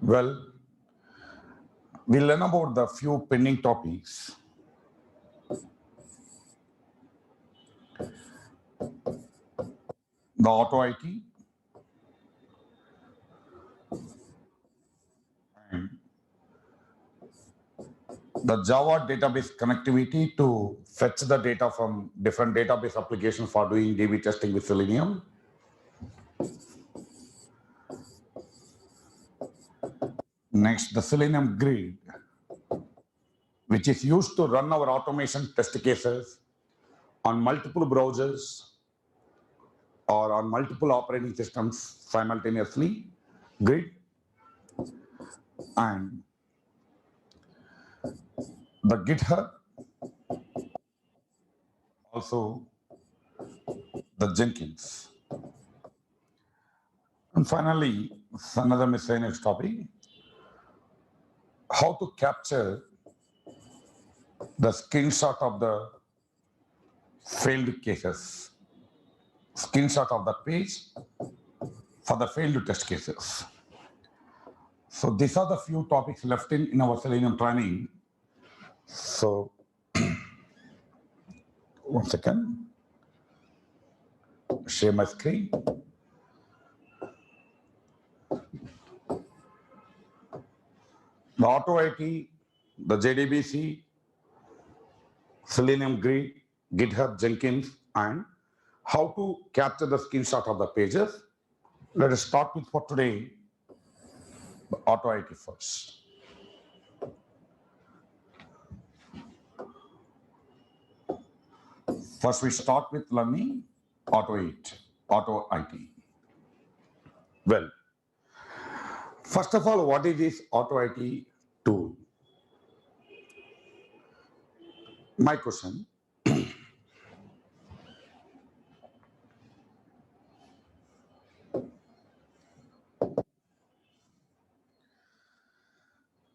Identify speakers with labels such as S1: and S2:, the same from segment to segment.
S1: Well, we'll learn about the few pending topics. The auto IT and the Java database connectivity to fetch the data from different database applications for doing DB testing with Selenium. Next, the Selenium grid, which is used to run our automation test cases on multiple browsers or on multiple operating systems simultaneously. Grid. And the GitHub, also the Jenkins. And finally, another miscellaneous topic, how to capture the screenshot of the failed cases, screenshot of the page for the failed test cases. So these are the few topics left in our Selenium training. So one second, share my screen. The auto IT, the JDBC, Selenium Grid, GitHub, Jenkins, and how to capture the screenshot of the pages. Let us start with for today, the auto IT first. First, we start with learning auto IT. Well, first of all, what is this auto IT tool? My question.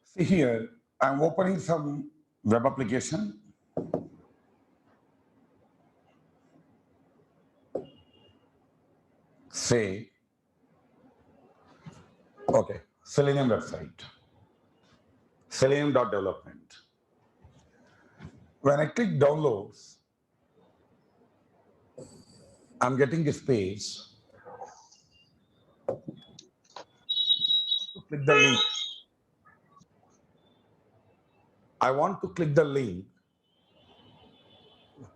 S1: See here, I'm opening some web application. Say, okay, Selenium website, selenium.development. When I click downloads, I'm getting this page. Click the link. I want to click the link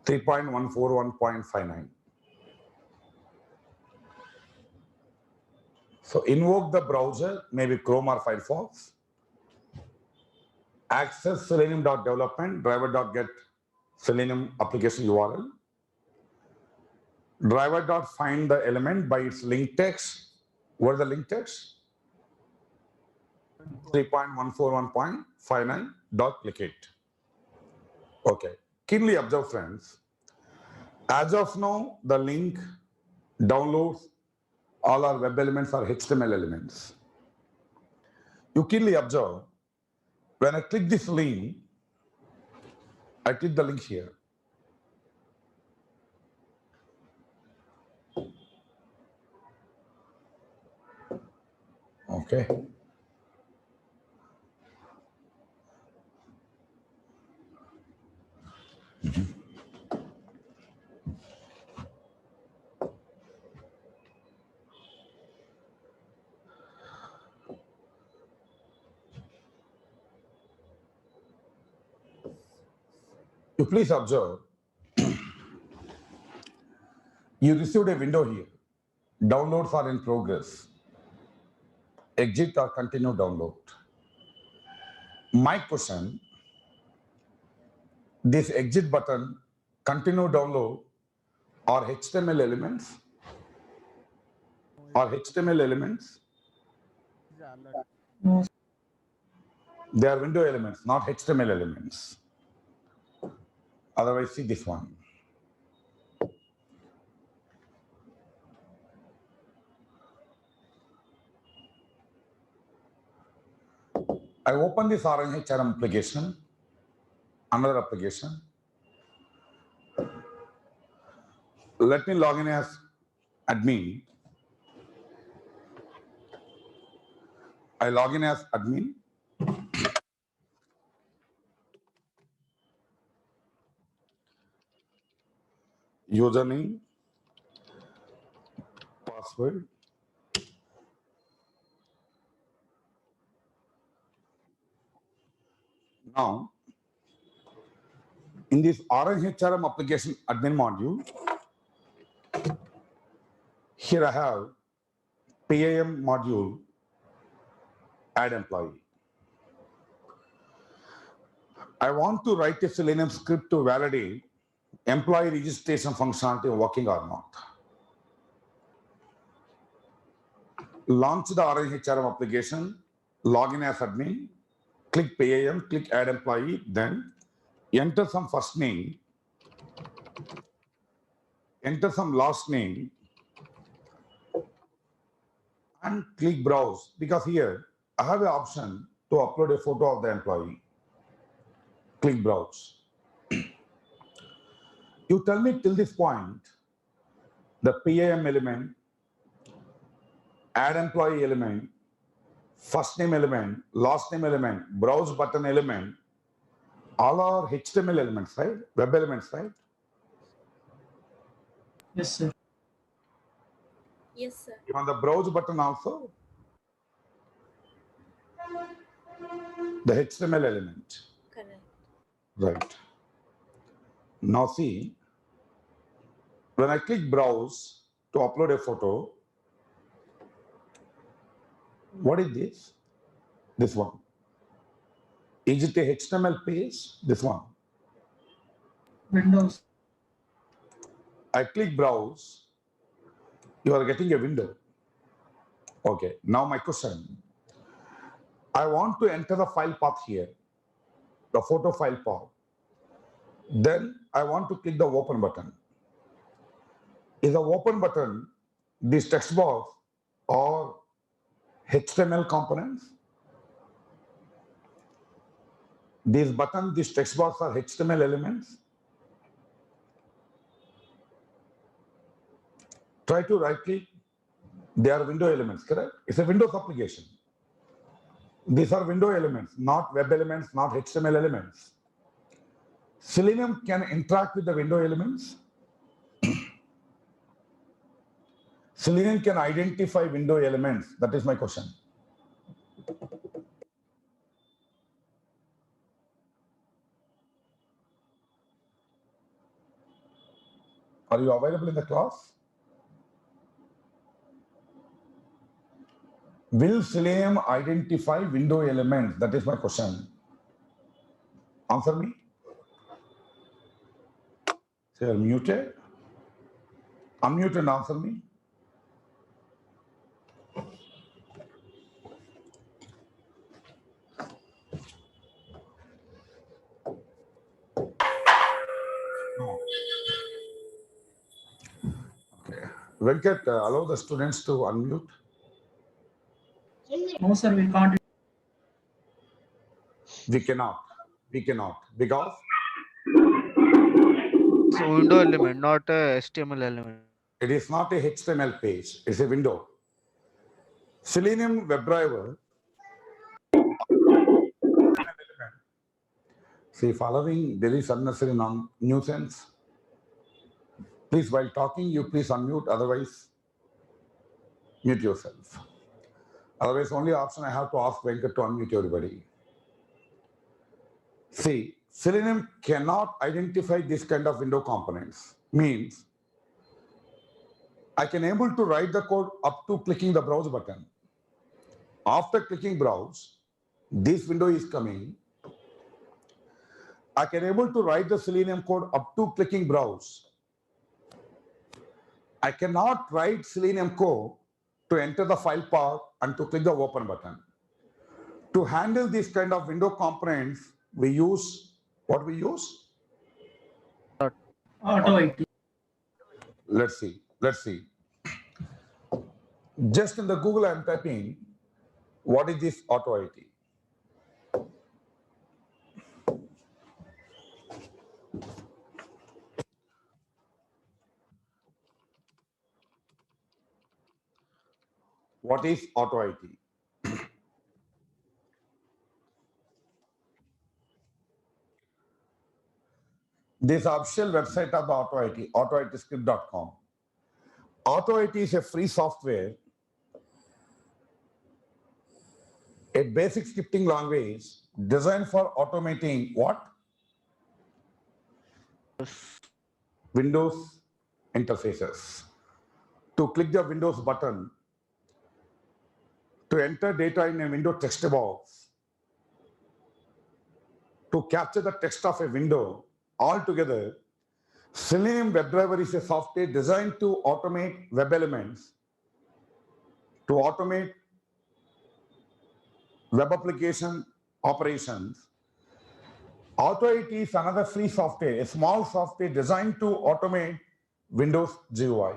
S1: 3.141.59. So invoke the browser, maybe Chrome or Firefox. Access selenium.development, driver.get Selenium application URL. Driver.find the element by its link text. What is the link text? 3.141.59. Click it. Okay. Keenly observe, friends. As of now, the link downloads all our web elements are HTML elements. You keenly observe, when I click this link, I click the link here. Okay. You please observe, you received a window here. Downloads are in progress. Exit or continue download. My question, this exit button, continue download, are HTML elements? Are HTML elements? They are window elements, not HTML elements. Otherwise, see this one. I open this RNHRM application, another application. Let me log in as admin. I log in as admin. Username, password. Now, in this RNHRM application admin module, here I have PAM module, add employee. I want to write a Selenium script to validate employee registration functionality working or not. Launch the RNHRM application, log in as admin, click PAM, click add employee, then enter some first name, enter some last name, and click browse, because here I have an option to upload a photo of the employee. Click browse. You tell me till this point, the PAM element, add employee element, first name element, last name element, browse button element, all are HTML elements, right? Web elements, right?
S2: Yes, sir.
S3: Yes, sir.
S1: Even the browse button also, the HTML element,
S3: Correct.
S1: right? Now see, when I click browse to upload a photo, what is this? This one. Is it a HTML page? This one.
S2: Windows.
S1: I click browse, you are getting a window. Okay, now my question. I want to enter the file path here, the photo file path. Then I want to click the open button. Is the open button this text box or HTML components? These buttons, this text box are HTML elements. Try to right click. They are window elements, correct? It's a Windows application. These are window elements, not web elements, not HTML elements. Selenium can interact with the window elements. Selenium can identify window elements. That is my question. Are you available in the class? Will Selenium identify window elements? That is my question. Answer me. Say you're muted. Unmute and answer me. No. Okay. Venkat, allow the students to unmute.
S2: No, sir, we can't.
S1: We cannot. We cannot. Because
S4: So window element, not a HTML element.
S1: it is not a HTML page. It's a window. Selenium WebDriver. See, following there is unnecessary nuisance. Please, while talking, you please unmute. Otherwise, mute yourself. Otherwise, only option I have to ask Venkat to unmute everybody. See, Selenium cannot identify this kind of window components. Means I can able to write the code up to clicking the browse button. After clicking browse, this window is coming. I can able to write the Selenium code up to clicking browse. I cannot write Selenium code to enter the file path and to click the open button. To handle this kind of window components, we use what we use?
S2: Auto IT.
S1: Let's see. Let's see. Just in the Google, I'm typing, what is this auto IT? What is auto IT? This official website of the AutoIT, autoitscript.com. AutoIT is a free software, a basic scripting language designed for automating what? Windows interfaces. To click the Windows button, to enter data in a window text box, to capture the text of a window, altogether, Selenium WebDriver is a software designed to automate web elements, to automate web application operations. AutoIT is another free software, a small software designed to automate Windows GUI.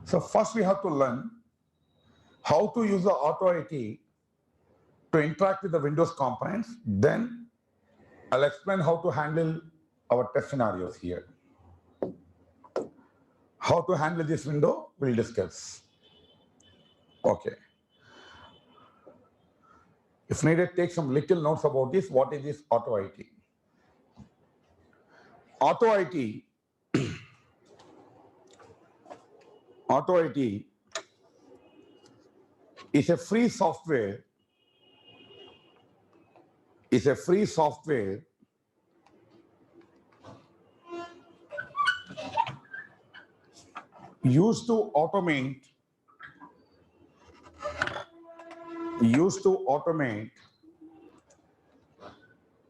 S1: So first we have to learn how to use the AutoIT to interact with the Windows components. Then I'll explain how to handle our test scenarios here. How to handle this window, we'll discuss. Okay. If needed, take some little notes about this. What is this AutoIT? AutoIT, AutoIT is a free software, used to automate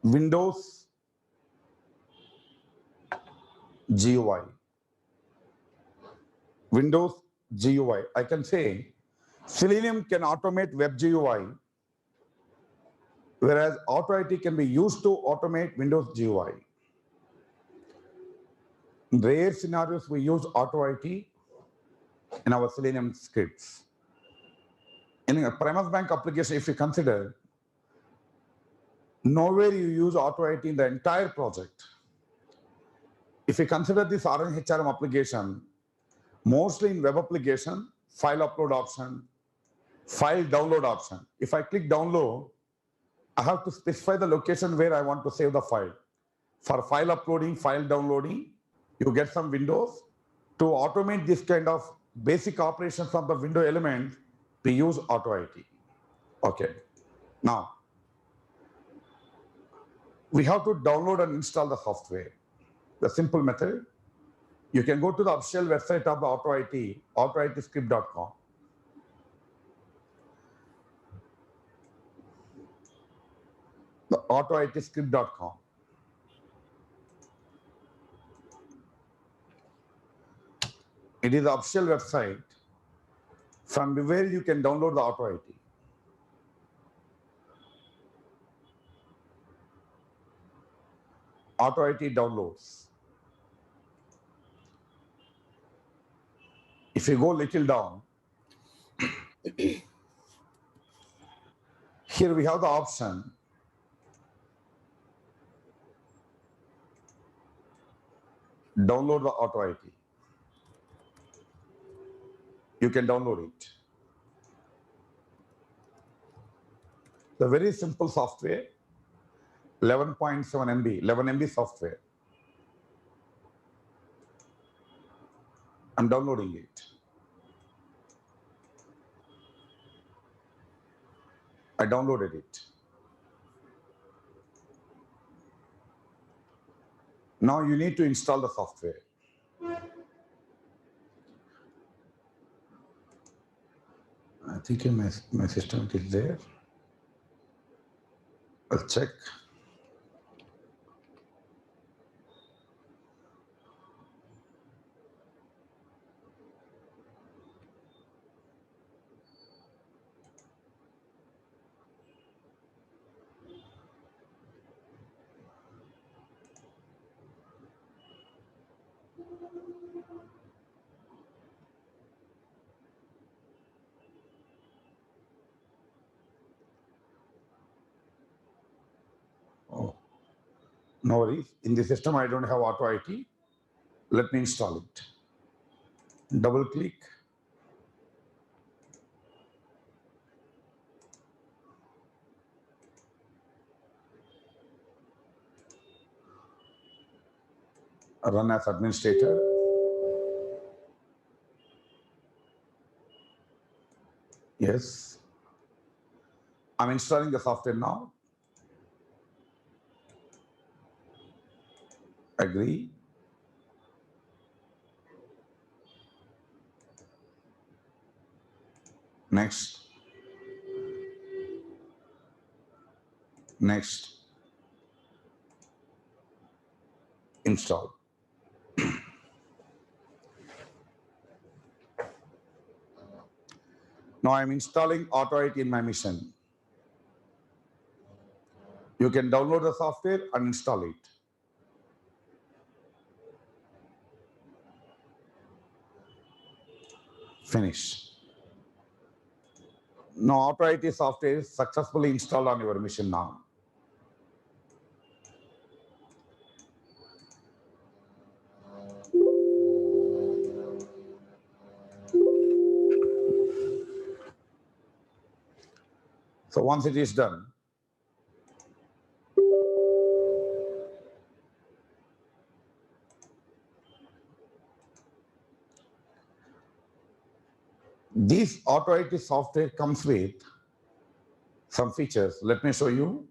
S1: Windows GUI. Windows GUI. I can say Selenium can automate web GUI, whereas AutoIT can be used to automate Windows GUI. In rare scenarios, we use AutoIT in our Selenium scripts. In a Primus Bank application, if you consider, nowhere you use AutoIT in the entire project. If you consider this RNHRM application, mostly in web application, file upload option, file download option. If I click download, I have to specify the location where I want to save the file. For file uploading, file downloading, you get some windows. To automate this kind of basic operations from the window element, we use AutoIT. Okay. Now, we have to download and install the software. The simple method, you can go to the official website of the AutoIT, autoitscript.com. The autoitscript.com. It is the official website from where you can download the AutoIT. AutoIT downloads. If you go little down, here we have the option download the AutoIT. You can download it. The very simple software, 11.7 MB, 11 MB software. I'm downloading it. I downloaded it. Now you need to install the software. I think in my system it is there. I'll check. Oh, no worries. In the system, I don't have AutoIT. Let me install it. Double click. run as administrator. Yes. I'm installing the software now. Agree. Next. Next. Install. Now I'm installing AutoIT in my machine. You can download the software and install it. Finish. Now AutoIT software is successfully installed on your machine now. So once it is done, this AutoIT software comes with some features. Let me show you.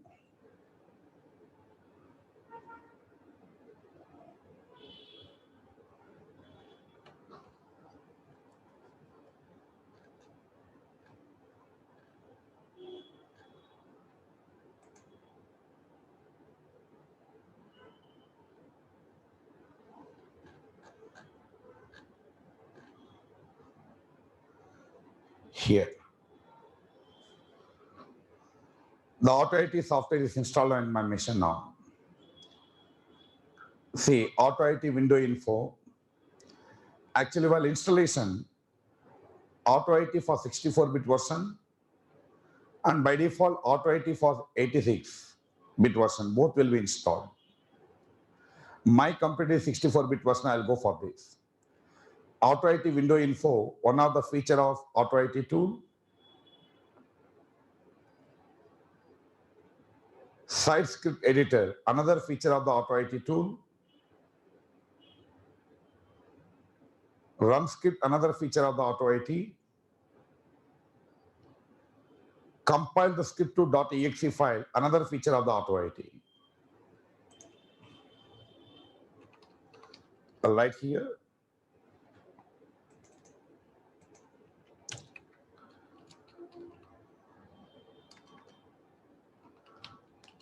S1: Here. The AutoIT software is installed on my machine now. See, AutoIT window info. Actually, while installation, AutoIT for 64-bit version and by default AutoIT for 86-bit version, both will be installed. My computer is 64-bit version, I'll go for this. AutoIT window info, one of the feature of AutoIT tool. Site script editor, another feature of the AutoIT tool. Run script, another feature of the AutoIT. Compile the script to .exe file, another feature of the AutoIT. Right here.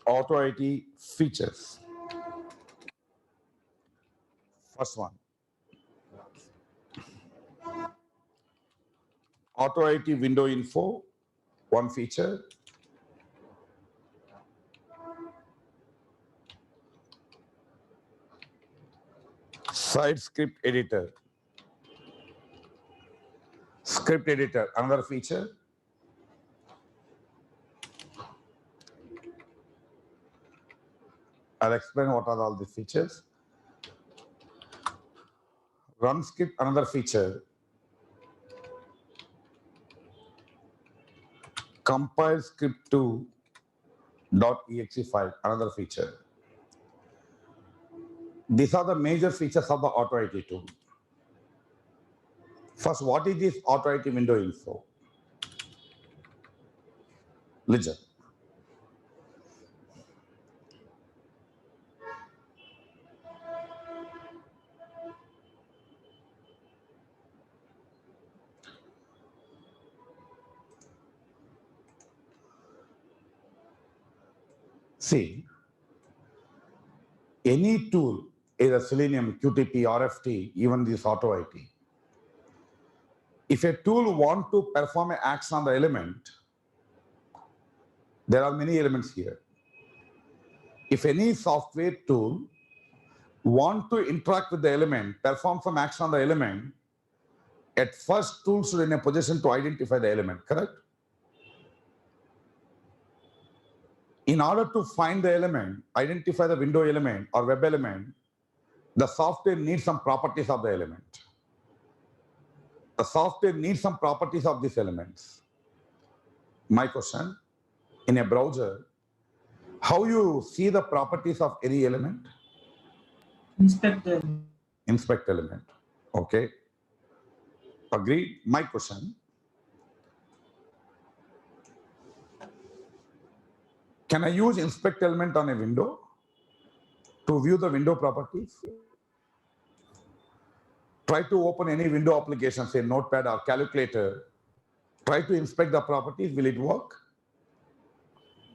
S1: AutoIT features. First one. AutoIT window info, one feature. Site script editor. Script editor, another feature. I'll explain what are all the features. Run script, another feature. Compile script to .exe file, another feature. These are the major features of the AutoIT tool. First, what is this AutoIT window info? Listen. See, any tool, either Selenium, QTP, RFT, even this AutoIT, if a tool want to perform an action on the element, there are many elements here. If any software tool want to interact with the element, perform some action on the element, at first tool should in a position to identify the element, correct? In order to find the element, identify the window element or web element, the software needs some properties of the element. The software needs some properties of these elements. My question, in a browser, how you see the properties of any element?
S2: Inspect the
S1: Inspect element. Okay. Agreed. My question. Can I use inspect element on a window to view the window properties? Try to open any window application, say Notepad or calculator. Try to inspect the properties. Will it work?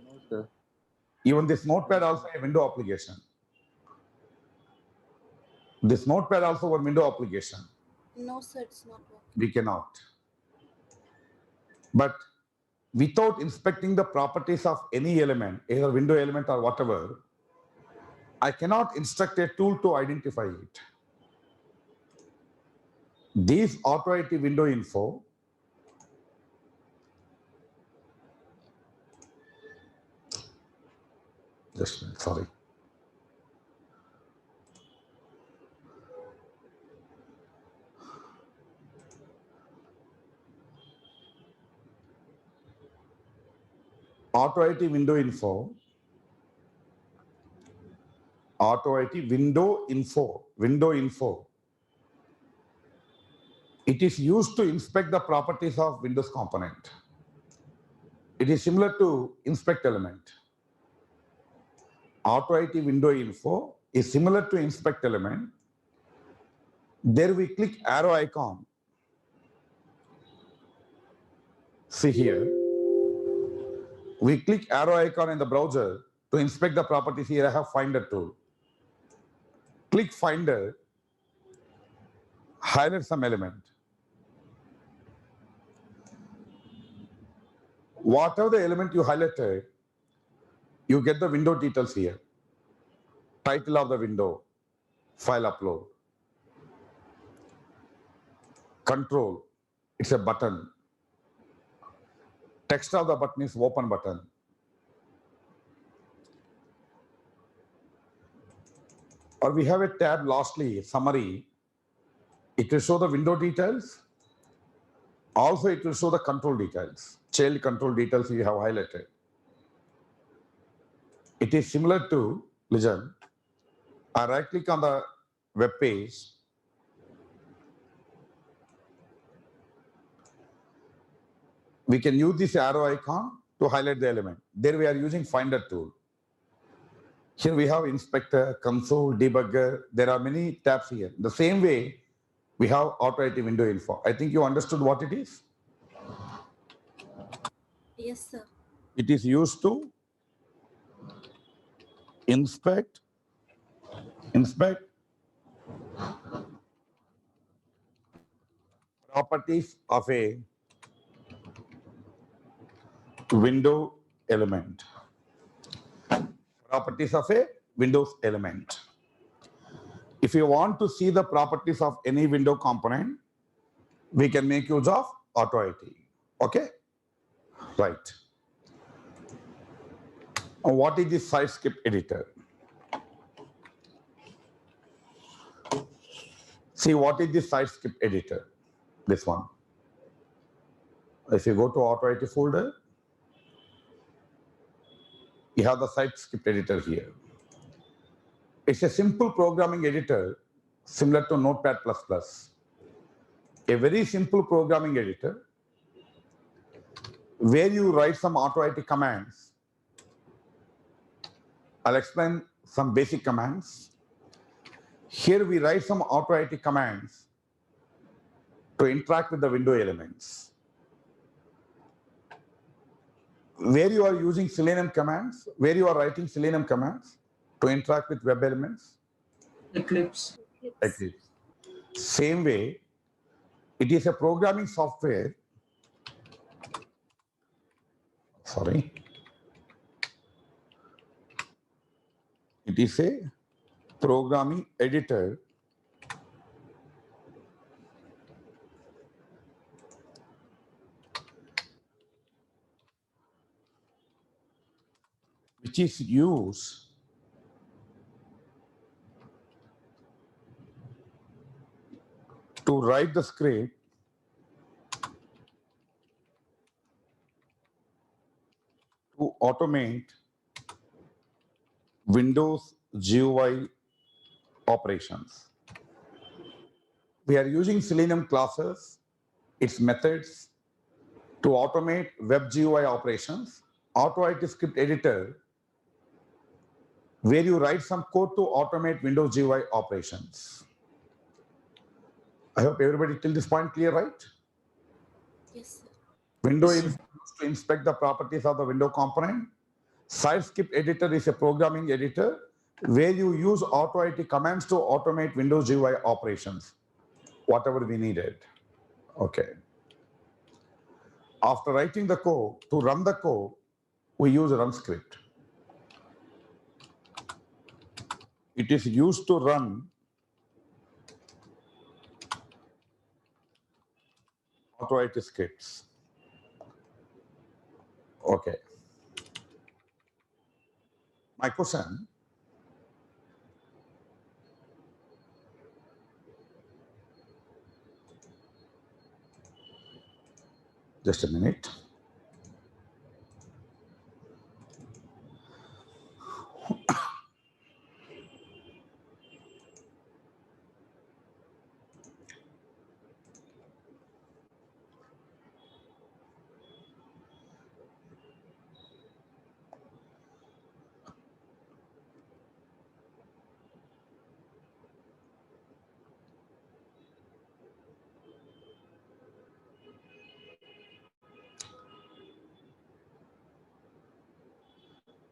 S4: No, sir.
S1: Even this Notepad also a window application. This Notepad also a window application.
S3: No, sir, it's not working.
S1: We cannot. But without inspecting the properties of any element, either window element or whatever, I cannot instruct a tool to identify it. These auto IT window info just a minute, sorry. Auto IT window info. Auto IT window info. Window info. It is used to inspect the properties of Windows component. It is similar to inspect element. Auto IT window info is similar to inspect element. There we click arrow icon. See here. We click arrow icon in the browser to inspect the properties. Here I have Finder tool. Click Finder, highlight some element. Whatever the element you highlighted, you get the window details here. Title of the window, file upload. Control, it's a button. Text of the button is open button. Or we have a tab lastly, summary. It will show the window details. Also, it will show the control details. Child control details you have highlighted. It is similar to, listen, I right click on the web page. We can use this arrow icon to highlight the element. There we are using Finder tool. Here we have inspector, console, debugger. There are many tabs here. The same way, we have auto IT window info. I think you understood what it is.
S3: Yes, sir.
S1: It is used to inspect properties of a window element. Properties of a Windows element. If you want to see the properties of any window component, we can make use of auto IT. Okay? Right. Now, what is the site script editor? See, what is the site script editor? This one. If you go to auto IT folder, you have the site script editor here. It's a simple programming editor similar to Notepad++. A very simple programming editor where you write some auto IT commands. I'll explain some basic commands. Here we write some auto IT commands to interact with the window elements. Where you are using Selenium commands, where you are writing Selenium commands to interact with web elements.
S2: Eclipse.
S1: Eclipse. Same way, it is a programming software. Sorry. It is a programming editor which is used to write the script to automate Windows GUI operations. We are using Selenium classes, its methods to automate web GUI operations, AutoIT script editor, where you write some code to automate Windows GUI operations. I hope everybody till this point clear, right?
S3: Yes, sir.
S1: Window
S2: Yes,
S1: is
S2: sir.
S1: used to inspect the properties of the window component. Site script editor is a programming editor where you use AutoIT commands to automate Windows GUI operations, whatever we needed. Okay. After writing the code, to run the code, we use run script. It is used to run AutoIT scripts. Okay. My question, just a minute.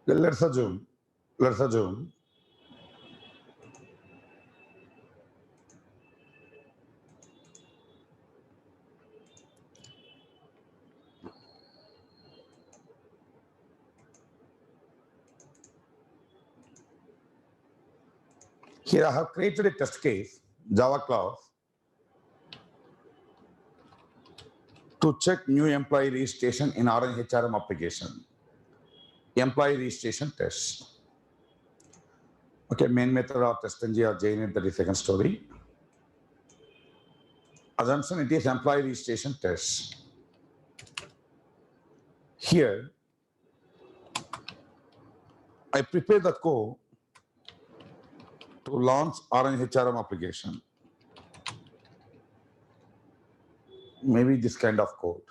S1: Let's assume here I have created a test case, Java class, to check new employee registration in Orange HRM application. Employee registration test. Okay, main method of testng or JUnit, that is second story. Assumption it is employee registration test. Here, I prepare the code to launch Orange HRM application. Maybe this kind of code.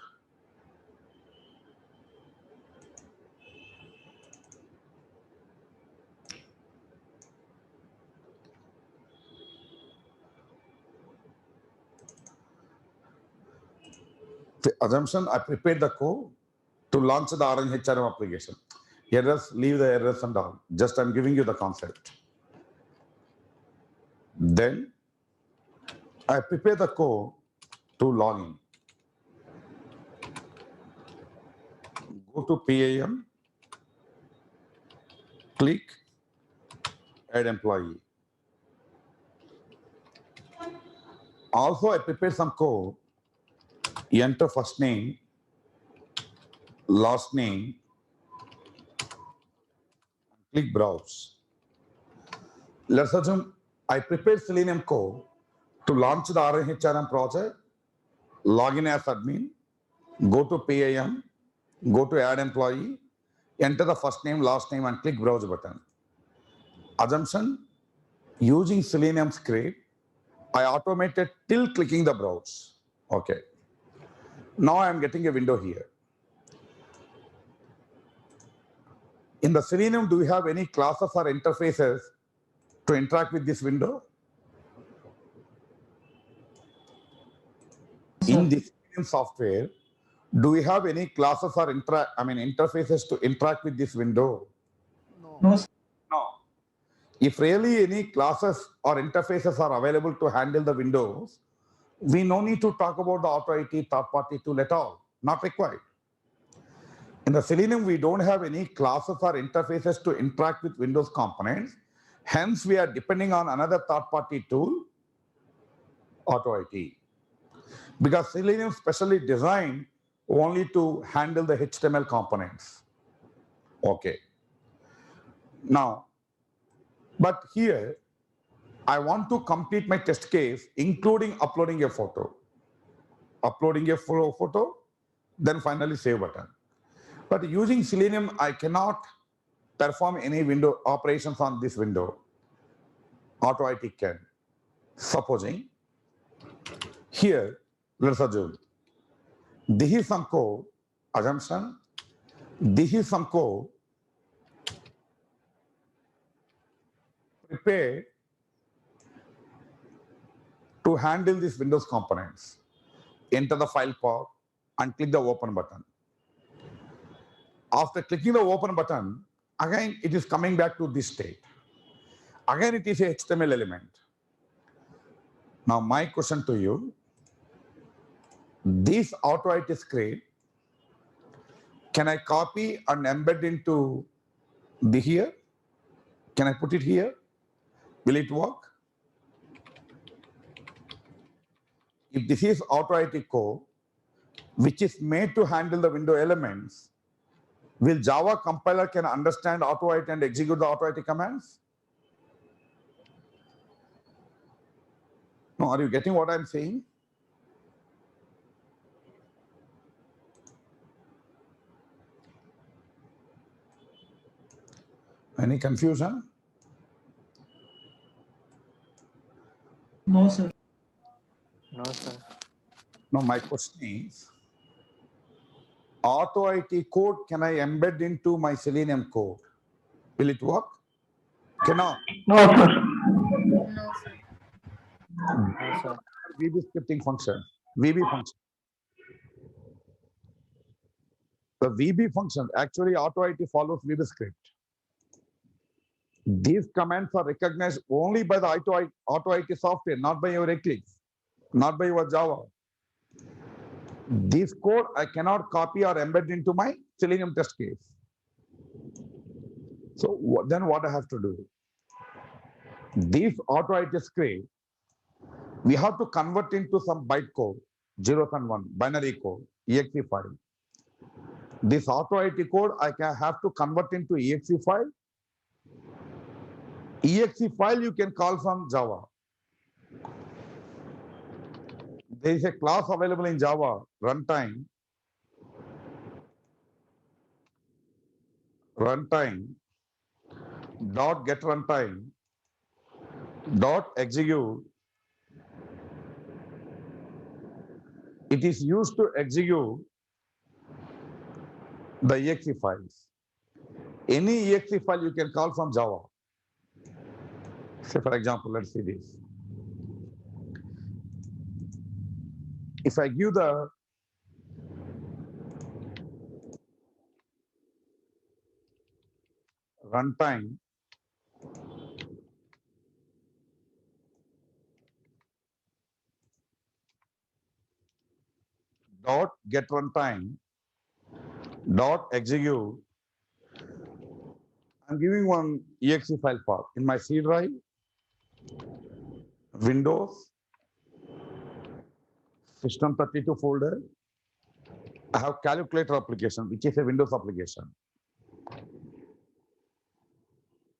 S1: The assumption I prepared the code to launch the Orange HRM application. Errors, leave the errors and all. Just I'm giving you the concept. Then I prepare the code to log in. Go to PAM, click add employee. Also, I prepare some code, enter first name, last name, click browse. Let's assume I prepared Selenium code to launch the Orange HRM project, log in as admin, go to PAM, go to add employee, enter the first name, last name, and click browse button. Assumption, using Selenium script, I automated till clicking the browse. Okay. Now I am getting a window here. In the Selenium, do we have any classes or interfaces to interact with this window? In this Selenium software, do we have any classes or interfaces to interact with this window?
S2: No, sir.
S1: No. If really any classes or interfaces are available to handle the windows, we no need to talk about the AutoIT third-party tool at all. Not required. In the Selenium, we don't have any classes or interfaces to interact with Windows components. Hence, we are depending on another third-party tool, AutoIT. Because Selenium is specially designed only to handle the HTML components. Okay. Now, but here, I want to complete my test case, including uploading a photo. Uploading a photo, then finally save button. But using Selenium, I cannot perform any window operations on this window. auto IT can. Supposing here, let's assume this is some code, assumption, this is some code prepared to handle these Windows components. Enter the file path and click the open button. After clicking the open button, again it is coming back to this state. Again it is a HTML element. Now my question to you, this auto IT script, can I copy and embed into the here? Can I put it here? Will it work? If this is auto IT code, which is made to handle the window elements, will Java compiler can understand auto IT and execute the auto IT commands? No, are you getting what I'm saying? Any confusion?
S2: No, sir.
S4: No, sir.
S1: No, my question is, auto IT code, can I embed into my Selenium code? Will it work? Cannot.
S3: No, sir.
S4: No, sir.
S1: VB scripting function, VB function. The VB function, actually auto IT follows VB script. These commands are recognized only by the auto IT software, not by your Eclipse, not by your Java. This code I cannot copy or embed into my Selenium test case. So then what I have to do? This auto IT script, we have to convert into some bytecode, zeros and one, binary code, exe file. This auto IT code I can have to convert into exe file. Exe file you can call from Java. There is a class available in Java, runtime dot get runtime dot execute. It is used to execute the exe files. Any exe file you can call from Java. Say for example, let's see this. If I give the runtime dot get runtime dot execute, I'm giving one exe file path in my C drive, Windows, System32 folder. I have calculator application, which is a Windows application.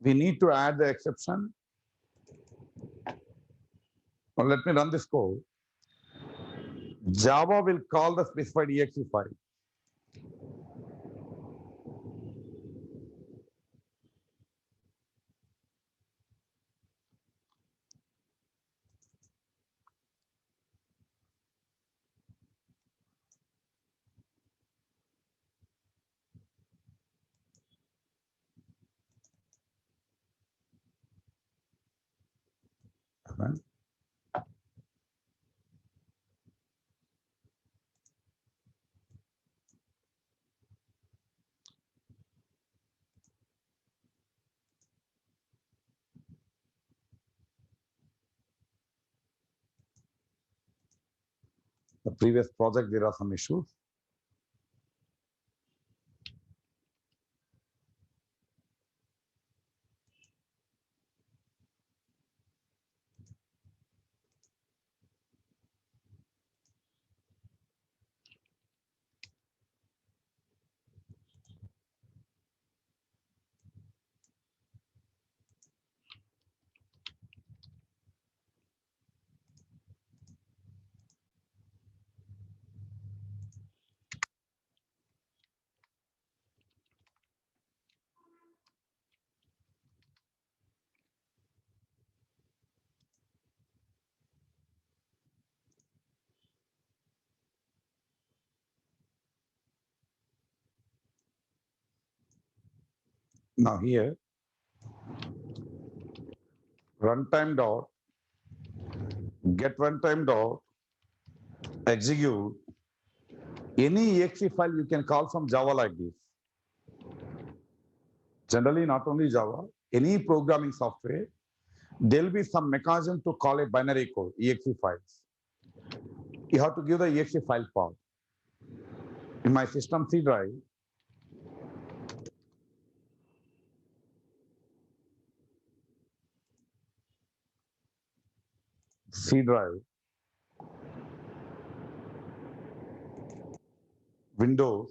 S1: We need to add the exception. Now let me run this code. Java will call the specified exe file. Right? The previous project, there are some issues. Now here, runtime dot get runtime dot execute any exe file you can call from Java like this. Generally, not only Java, any programming software, there'll be some mechanism to call a binary code, exe files. You have to give the exe file path. In my system C drive, Windows,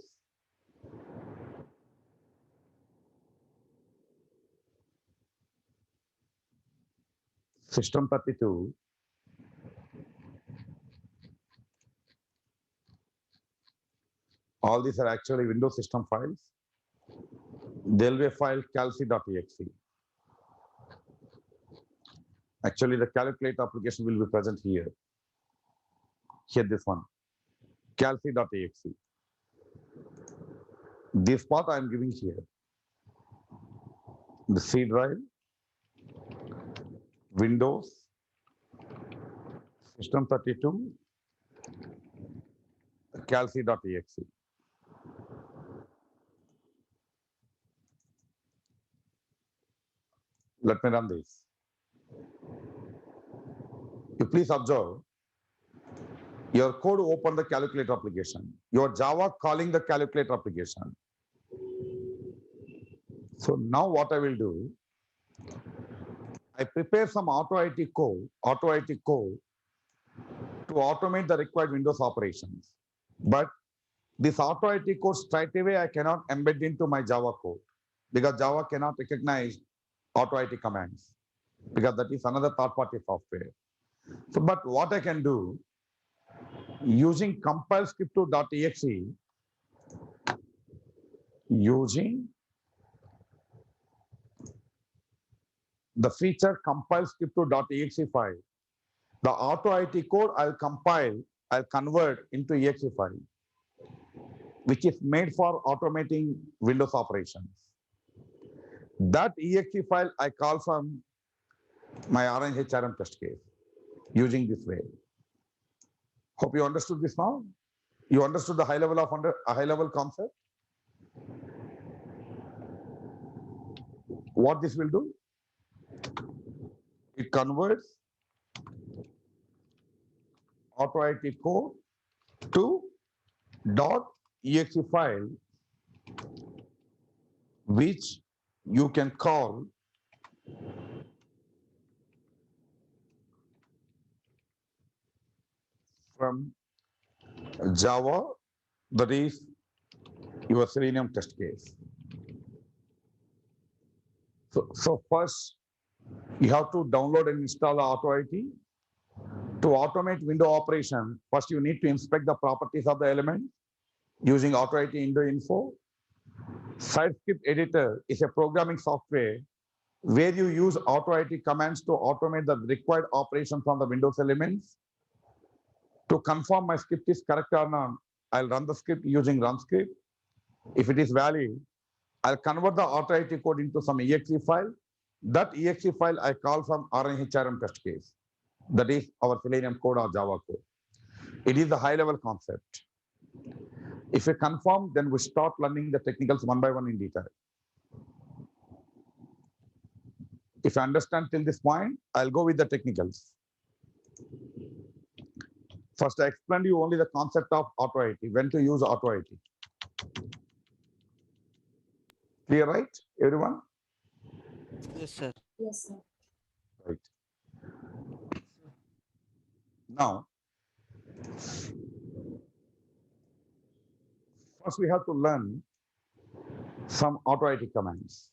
S1: System32, all these are actually Windows system files. There'll be a file calc.exe. Actually, the calculate application will be present here. Here, this one, calc.exe. This path I am giving here. The C drive, Windows, System32, calc.exe. Let me run this. You please observe, your code open the calculator application. Your Java calling the calculator application. So now what I will do, I prepare some auto-IT code to automate the required Windows operations. But this auto-IT code straight away I cannot embed into my Java code because Java cannot recognize auto-IT commands because that is another third-party software. So, but what I can do, using compile script2.exe, using the feature compile script2.exe file, the auto-IT code I'll compile, I'll convert into exe file, which is made for automating Windows operations. That exe file I call from my RNHRM test case using this way. Hope you understood this now. You understood the high level concept. What this will do? It converts auto-IT code to .exe file, which you can call from Java, that is your Selenium test case. So first, you have to download and install auto-IT. To automate window operation, first you need to inspect the properties of the element using auto-IT info. SideScript editor is a programming software where you use auto-IT commands to automate the required operation from the Windows elements. To confirm my script is correct or not, I'll run the script using run script. If it is valid, I'll convert the auto-IT code into some exe file. That exe file I call from RNHRM test case. That is our Selenium code or Java code. It is the high-level concept. If we confirm, then we start learning the technicals one by one in detail. If I understand till this point, I'll go with the technicals. First, I explained you only the concept of auto-IT, when to use auto-IT. Clear, right, everyone?
S4: Yes, sir.
S3: Yes, sir.
S1: Right. Now, first we have to learn some auto-IT commands.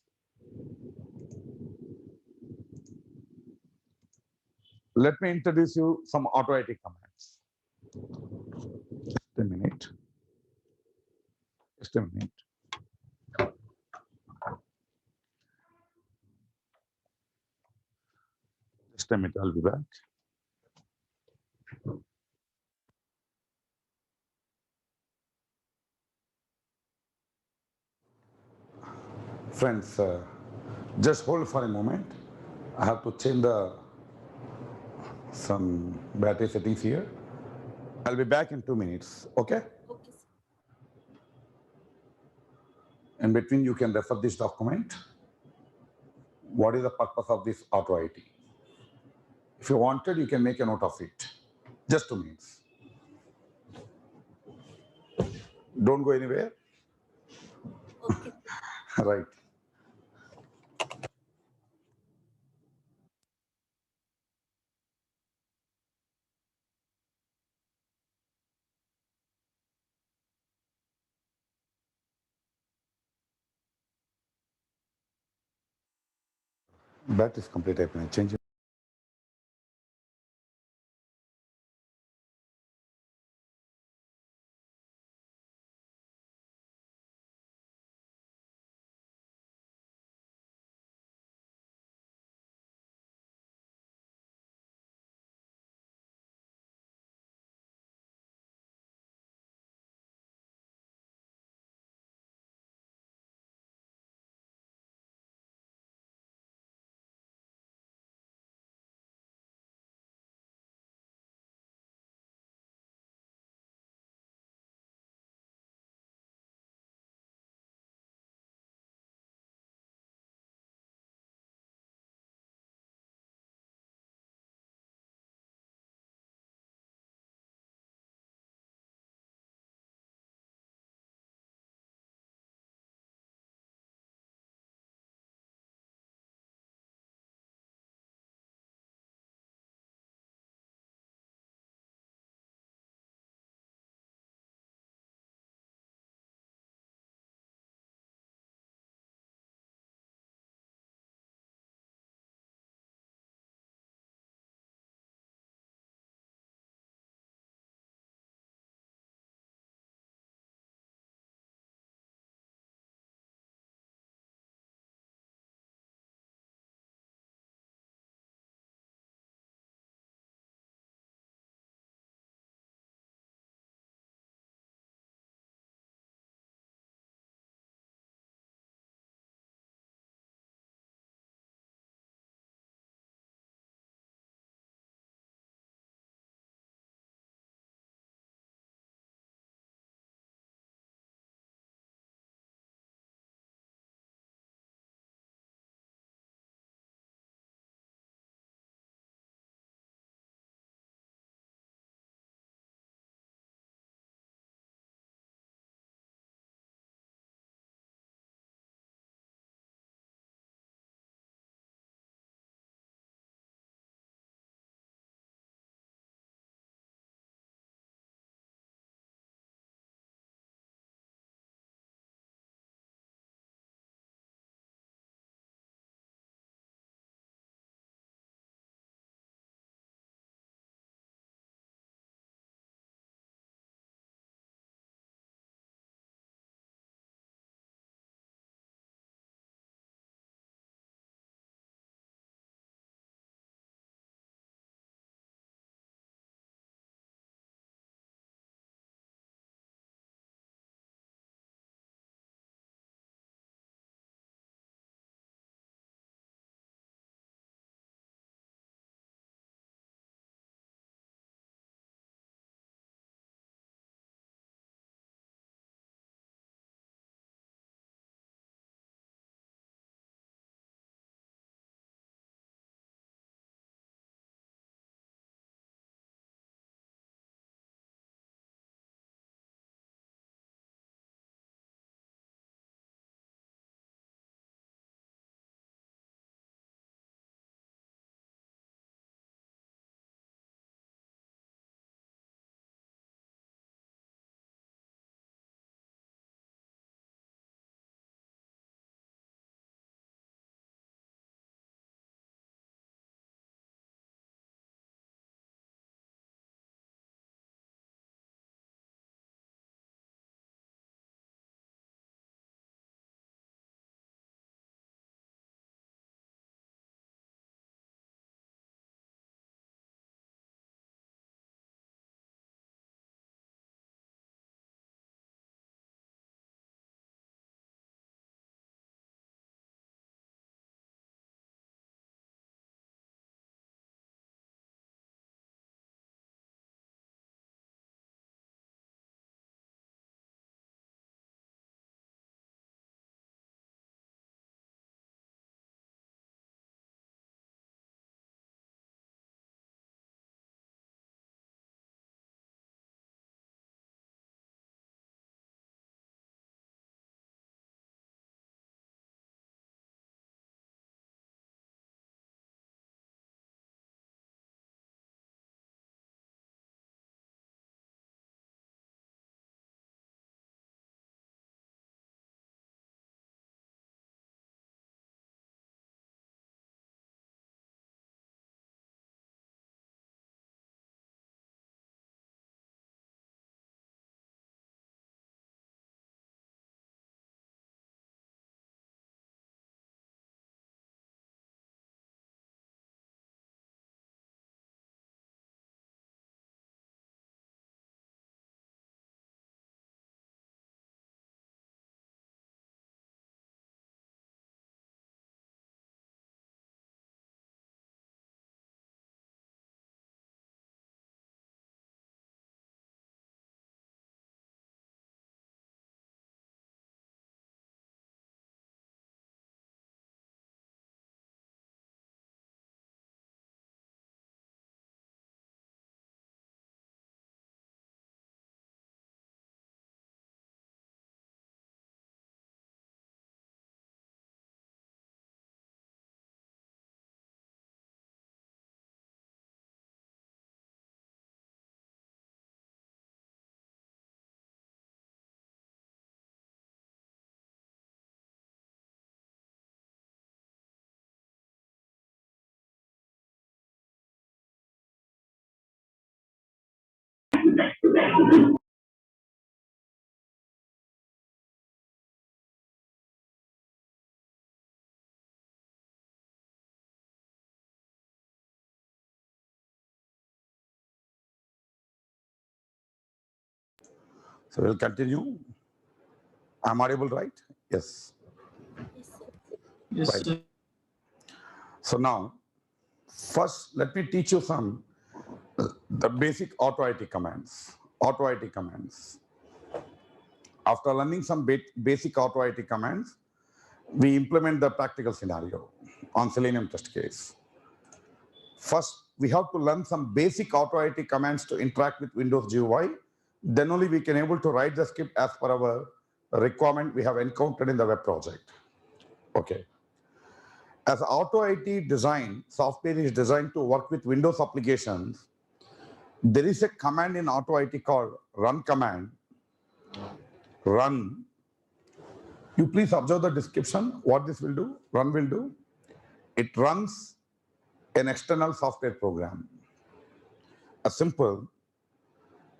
S1: Let me introduce you some auto-IT commands. Just a minute. Just a minute. Just a minute, I'll be back. Friends, just hold for a moment. I have to change some battery settings here. I'll be back in 2 minutes, okay?
S3: Okay, sir.
S1: In between, you can refer this document. What is the purpose of this auto IT? If you wanted, you can make a note of it. Just 2 minutes. Don't go anywhere.
S3: Okay, sir.
S1: Right. That is complete. Change. So we'll continue. I'm audible, right? Yes.
S3: Yes, sir.
S2: Yes,
S1: Right.
S2: sir.
S1: So now, first, let me teach you some the basic auto IT commands. Auto IT commands. After learning some basic auto IT commands, we implement the practical scenario on Selenium test case. First, we have to learn some basic auto IT commands to interact with Windows GUI. Then only we can able to write the script as per our requirement we have encountered in the web project. Okay. As auto IT design, software is designed to work with Windows applications. There is a command in auto IT called run command. Run. You please observe the description, what this will do, run will do. It runs an external software program. A simple,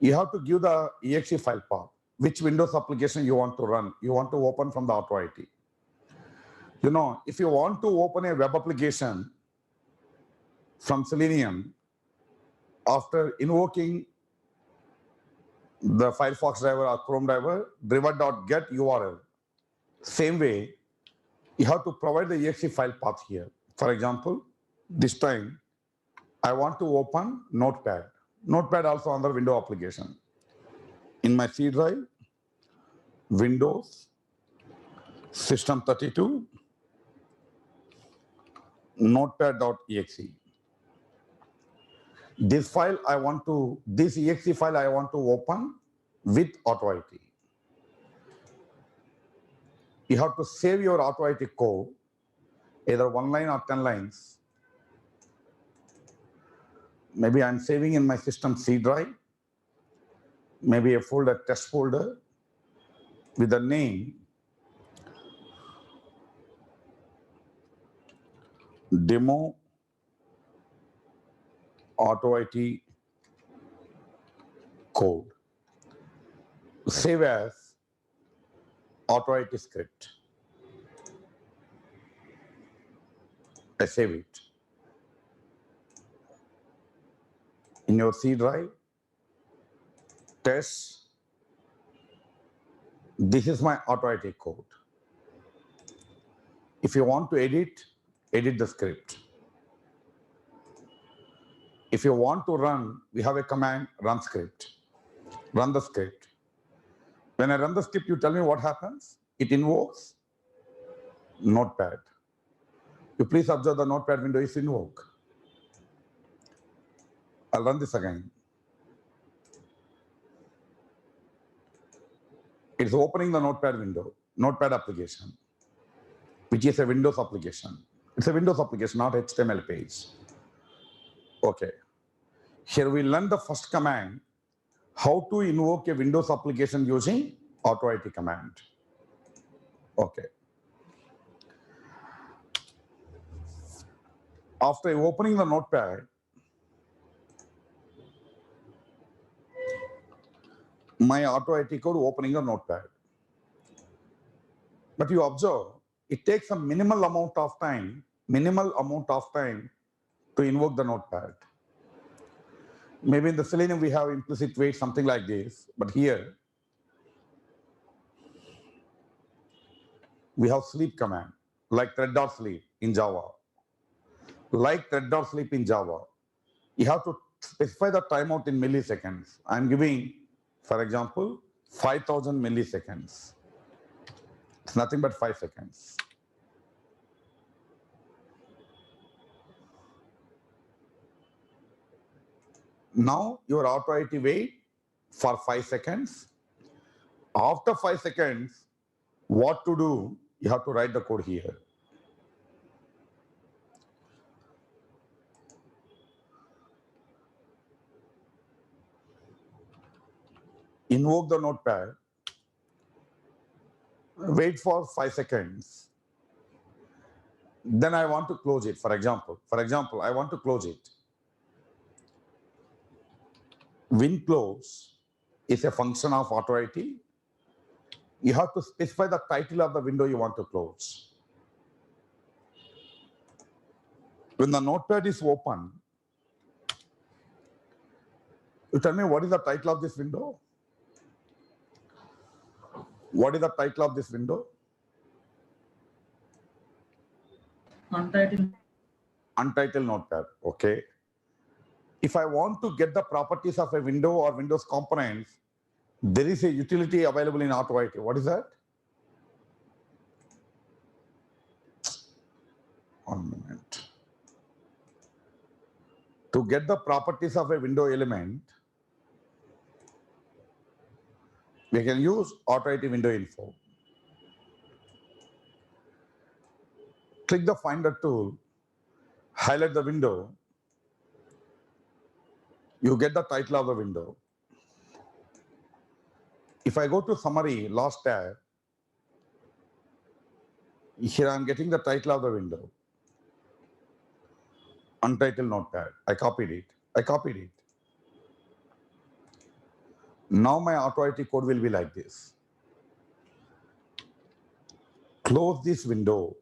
S1: you have to give the exe file path, which Windows application you want to run, you want to open from the auto IT. You know, if you want to open a web application from Selenium, after invoking the Firefox driver or Chrome driver.get URL, same way, you have to provide the exe file path here. For example, this time, I want to open Notepad. Notepad also under Windows application. In my C drive, Windows, System32, Notepad.exe. This exe file I want to open with Auto IT. You have to save your Auto IT code, either 1 line or 10 lines. Maybe I'm saving in my system C drive, maybe a folder, test folder, with the name demo auto IT code. Save as auto IT script. I save it. In your C drive, test, this is my auto IT code. If you want to edit the script. If you want to run, we have a command, run script. Run the script. When I run the script, you tell me what happens. It invokes Notepad. You please observe the Notepad window is invoked. I'll run this again. It's opening the Notepad window, Notepad application, which is a Windows application. It's a Windows application, not HTML page. Okay. Here we learn the first command, how to invoke a Windows application using auto IT command. Okay. After opening the Notepad, my auto IT code opening the Notepad. But you observe, it takes a minimal amount of time to invoke the Notepad. Maybe in the Selenium we have implicit wait, something like this, but here we have sleep command, like thread.sleep in Java. Like thread.sleep in Java, you have to specify the timeout in milliseconds. I'm giving, for example, 5,000 milliseconds. It's nothing but 5 seconds. Now your auto IT wait for 5 seconds. After 5 seconds, what to do? You have to write the code here. Invoke the Notepad. Wait for 5 seconds. Then I want to close it. For example, I want to close it. Win close. is a function of auto IT. You have to specify the title of the window you want to close. When the notepad is open, you tell me what is the title of this window? What is the title of this window?
S2: Untitled.
S1: Untitled notepad, okay. If I want to get the properties of a window or Windows components, there is a utility available in Auto IT. What is that? One minute. To get the properties of a window element, we can use Auto IT window info. Click the Finder tool, highlight the window, you get the title of the window. If I go to Summary, Last tab, here I'm getting the title of the window. Untitled notepad. I copied it. Now my Auto IT code will be like this. Close this window.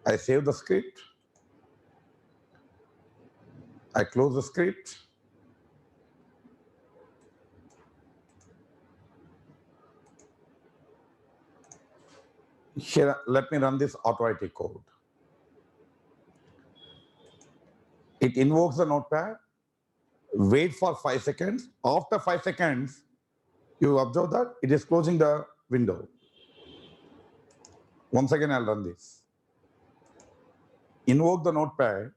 S1: I save the script. I close the script. Here, let me run this Auto IT code. It invokes the notepad. Wait for 5 seconds. After 5 seconds, you observe that it is closing the window. Once again, I'll run this. Invoke the notepad.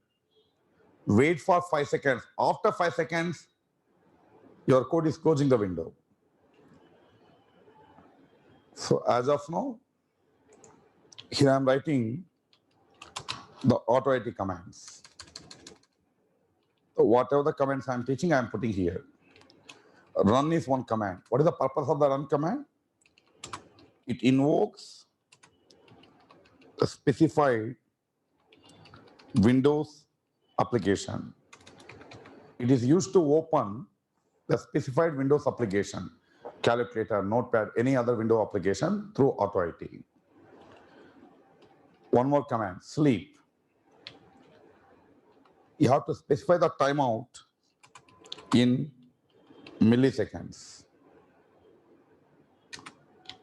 S1: Wait for 5 seconds. After 5 seconds, your code is closing the window. So as of now, here I'm writing the Auto IT commands. So whatever the commands I'm teaching, I'm putting here. Run is one command. What is the purpose of the run command? It invokes the specified Windows application. It is used to open the specified Windows application, calculator, notepad, any other window application through Auto IT. One more command, sleep. You have to specify the timeout in milliseconds.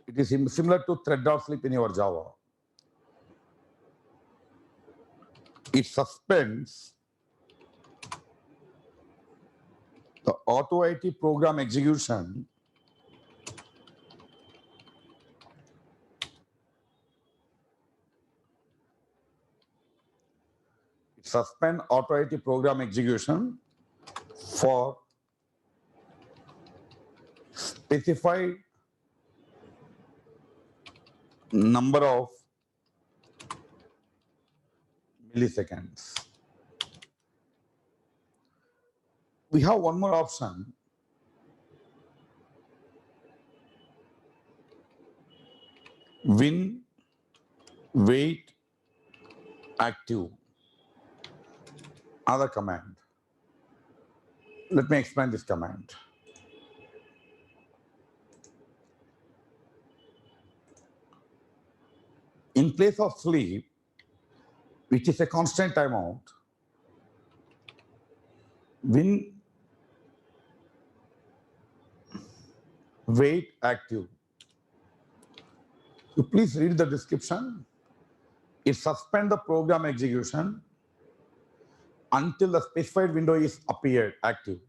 S1: It is similar to thread.sleep in your Java. It suspends the Auto IT program execution suspend Auto IT program execution for specified number of milliseconds. We have one more option. Win, wait, active. Other command. Let me explain this command. In place of sleep, which is a constant timeout, win, wait, active. You please read the description. It suspends the program execution until the specified window is appeared active.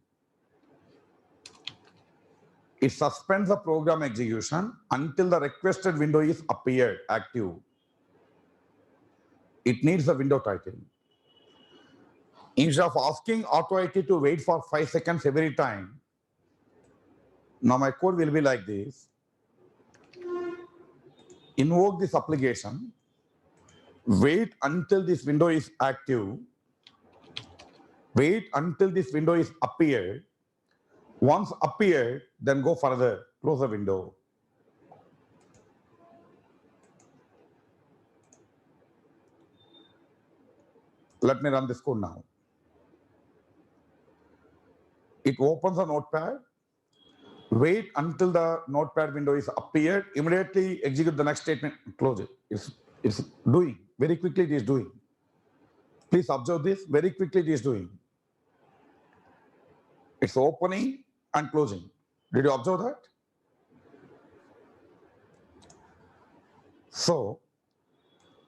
S1: It suspends the program execution until the requested window is appeared active. It needs the window title. Instead of asking Auto IT to wait for 5 seconds every time, now my code will be like this. Invoke this application, wait until this window is active, wait until this window is appeared. Once appeared, then go further, close the window. Let me run this code now. It opens a notepad. Wait until the notepad window is appeared. Immediately execute the next statement. Close it. It's doing. Very quickly it is doing. Please observe this. Very quickly it is doing. It's opening and closing. Did you observe that? So,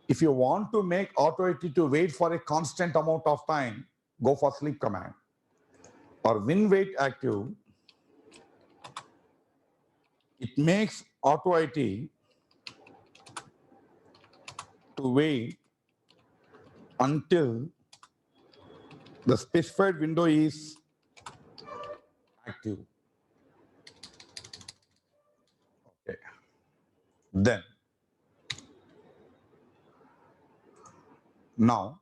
S1: if you want to make AutoIT to wait for a constant amount of time, go for sleep command. Or when wait active, it makes AutoIT to wait until the specified window is active. Okay. Then, now,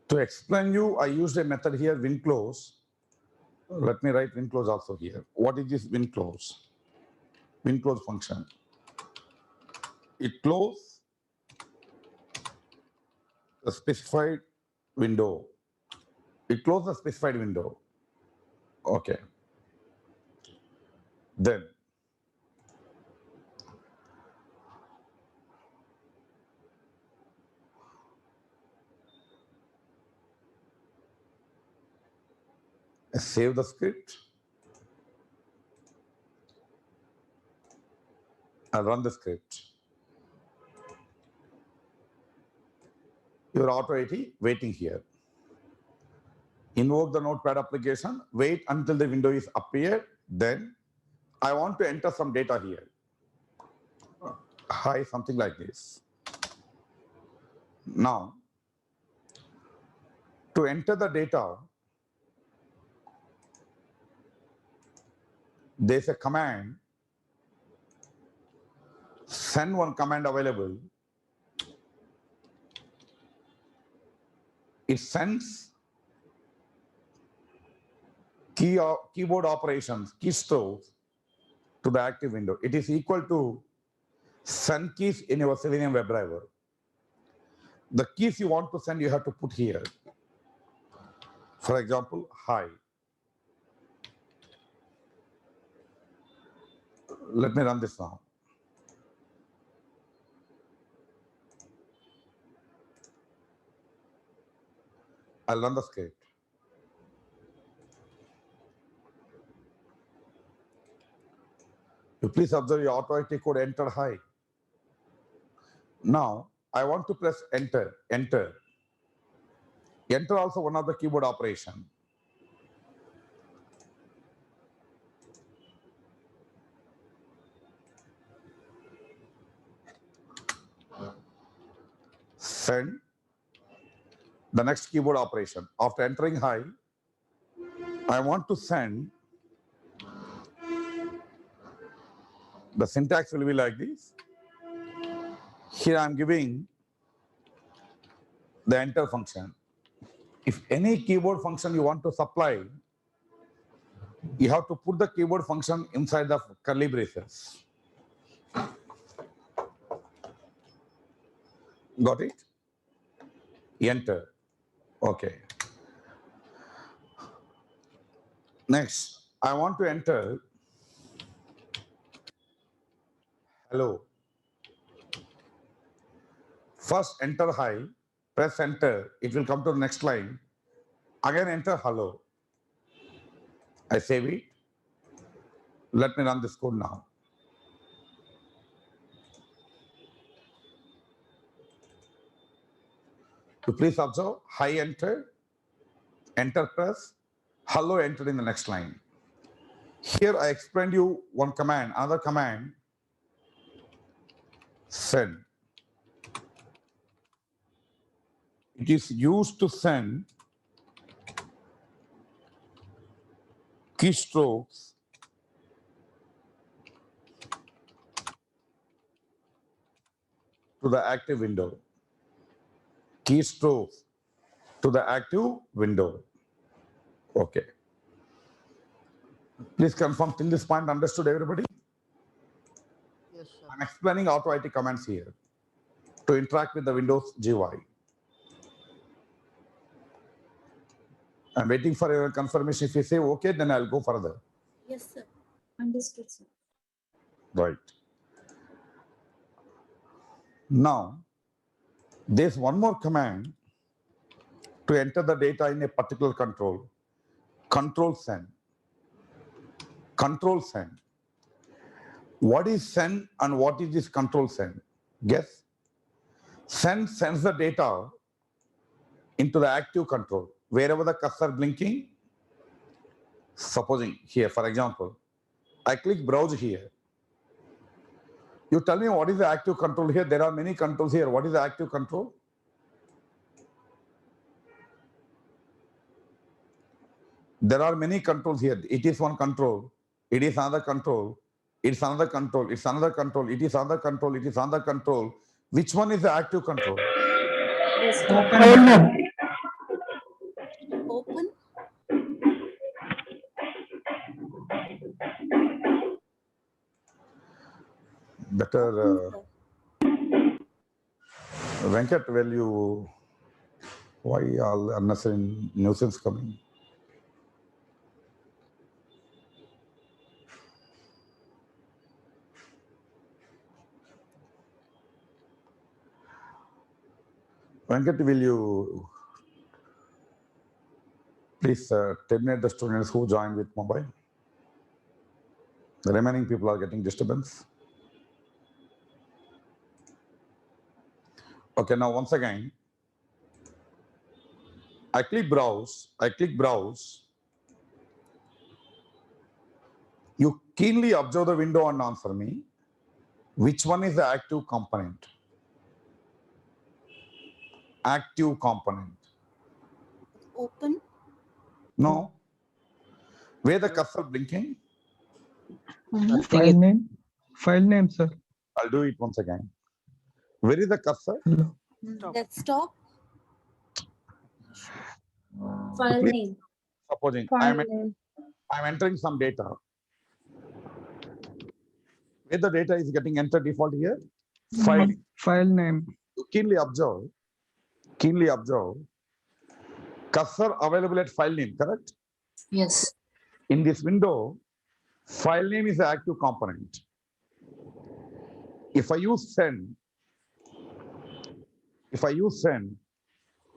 S1: to explain you, I used a method here, WinClose. Let me write WinClose also here. What is this WinClose? WinClose function. It closes the specified window. It closes the specified window. Okay. Then, save the script. I'll run the script. Your AutoIT waiting here. Invoke the notepad application, wait until the window is appeared. Then I want to enter some data here. Hi, something like this. Now, to enter the data, there's a command, send one command available. It sends keyboard operations, keystrokes to the active window. It is equal to send keys in your Selenium WebDriver. The keys you want to send, you have to put here. For example, hi. Let me run this now. I'll run the script. You please observe your AutoIT code enter hi. Now, I want to press enter, enter. Enter also one of the keyboard operation. Send the next keyboard operation. After entering hi, I want to send. The syntax will be like this. Here I'm giving the enter function. If any keyboard function you want to supply, you have to put the keyboard function inside the curly braces. Got it? Enter. Okay. Next, I want to enter hello. First enter hi, press enter, it will come to the next line. Again enter hello. I save it. Let me run this code now. You please observe, hi enter, enter press, hello entered in the next line. Here I explained you one command, another command, send. It is used to send keystrokes to the active window. Keystrokes to the active window. Okay. Please confirm till this point understood everybody?
S4: Yes, sir.
S1: I'm explaining auto IT commands here to interact with the Windows GUI. I'm waiting for your confirmation. If you say okay, then I'll go further.
S3: Yes, sir. Understood, sir.
S1: Right. Now, there's one more command to enter the data in a particular control. Control send. Control send. What is send and what is this control send? Guess. Send sends the data into the active control. Wherever the cursor blinking, supposing here, for example, I click browse here. You tell me what is the active control here. There are many controls here. What is the active control? There are many controls here. It is one control. It is another control. It's another control. It's another control. It is another control. It is another control. Which one is the active control?
S2: Open.
S3: Open.
S1: Better,
S3: Sir.
S1: Venkat, will you, why all unnecessary nuisance coming? Venkat, will you please terminate the students who joined with mobile? The remaining people are getting disturbance. Okay, now once again, I click browse. You keenly observe the window and answer me. Which one is the active component? Active component.
S3: Open.
S1: No. Where the cursor blinking?
S4: Nothing.
S5: File name, sir.
S1: I'll do it once again. Where is the cursor?
S5: Hello.
S3: Desktop.
S2: File
S1: Please-
S2: name.
S1: Supposing
S2: File
S1: I'm
S2: name.
S1: entering some data. Where the data is getting entered default here? File.
S5: File name.
S1: You keenly observe. Cursor available at file name, correct?
S2: Yes.
S1: In this window, file name is the active component. If I use send,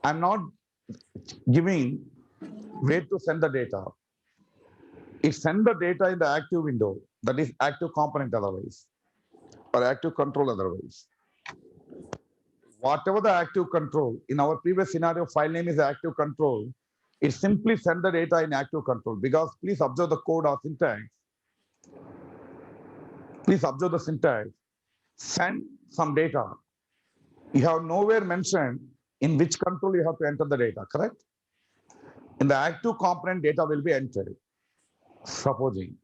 S1: I'm not giving where to send the data. It send the data in the active window, that is active component otherwise, or active control otherwise. Whatever the active control, in our previous scenario, file name is active control. It simply send the data in active control, because please observe the code or syntax. Please observe the syntax. Send some data. You have nowhere mentioned in which control you have to enter the data, correct? In the active component, data will be entered. Supposing,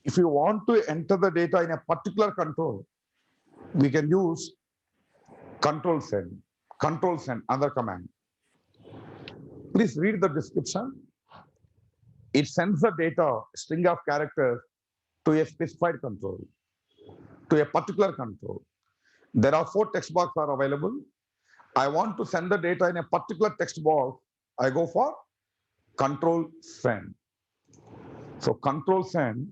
S1: if you want to enter the data in a particular control, we can use control send, other command. Please read the description. It sends the data, string of characters, to a specified control, to a particular control. There are 4 text boxes are available. I want to send the data in a particular text box. I go for control send. So control send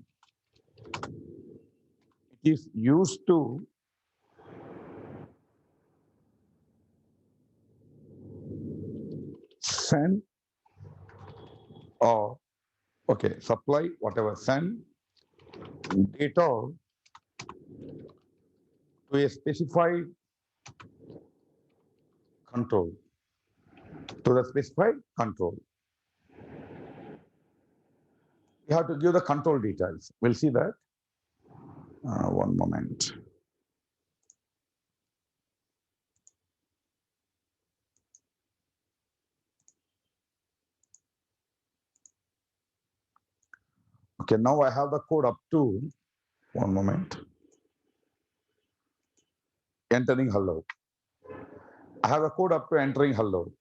S1: is used to send or supply whatever, send data to a specified control, You have to give the control details. We'll see that. One moment. Okay, now I have the code up to, one moment, entering hello. I have a code up to entering hello.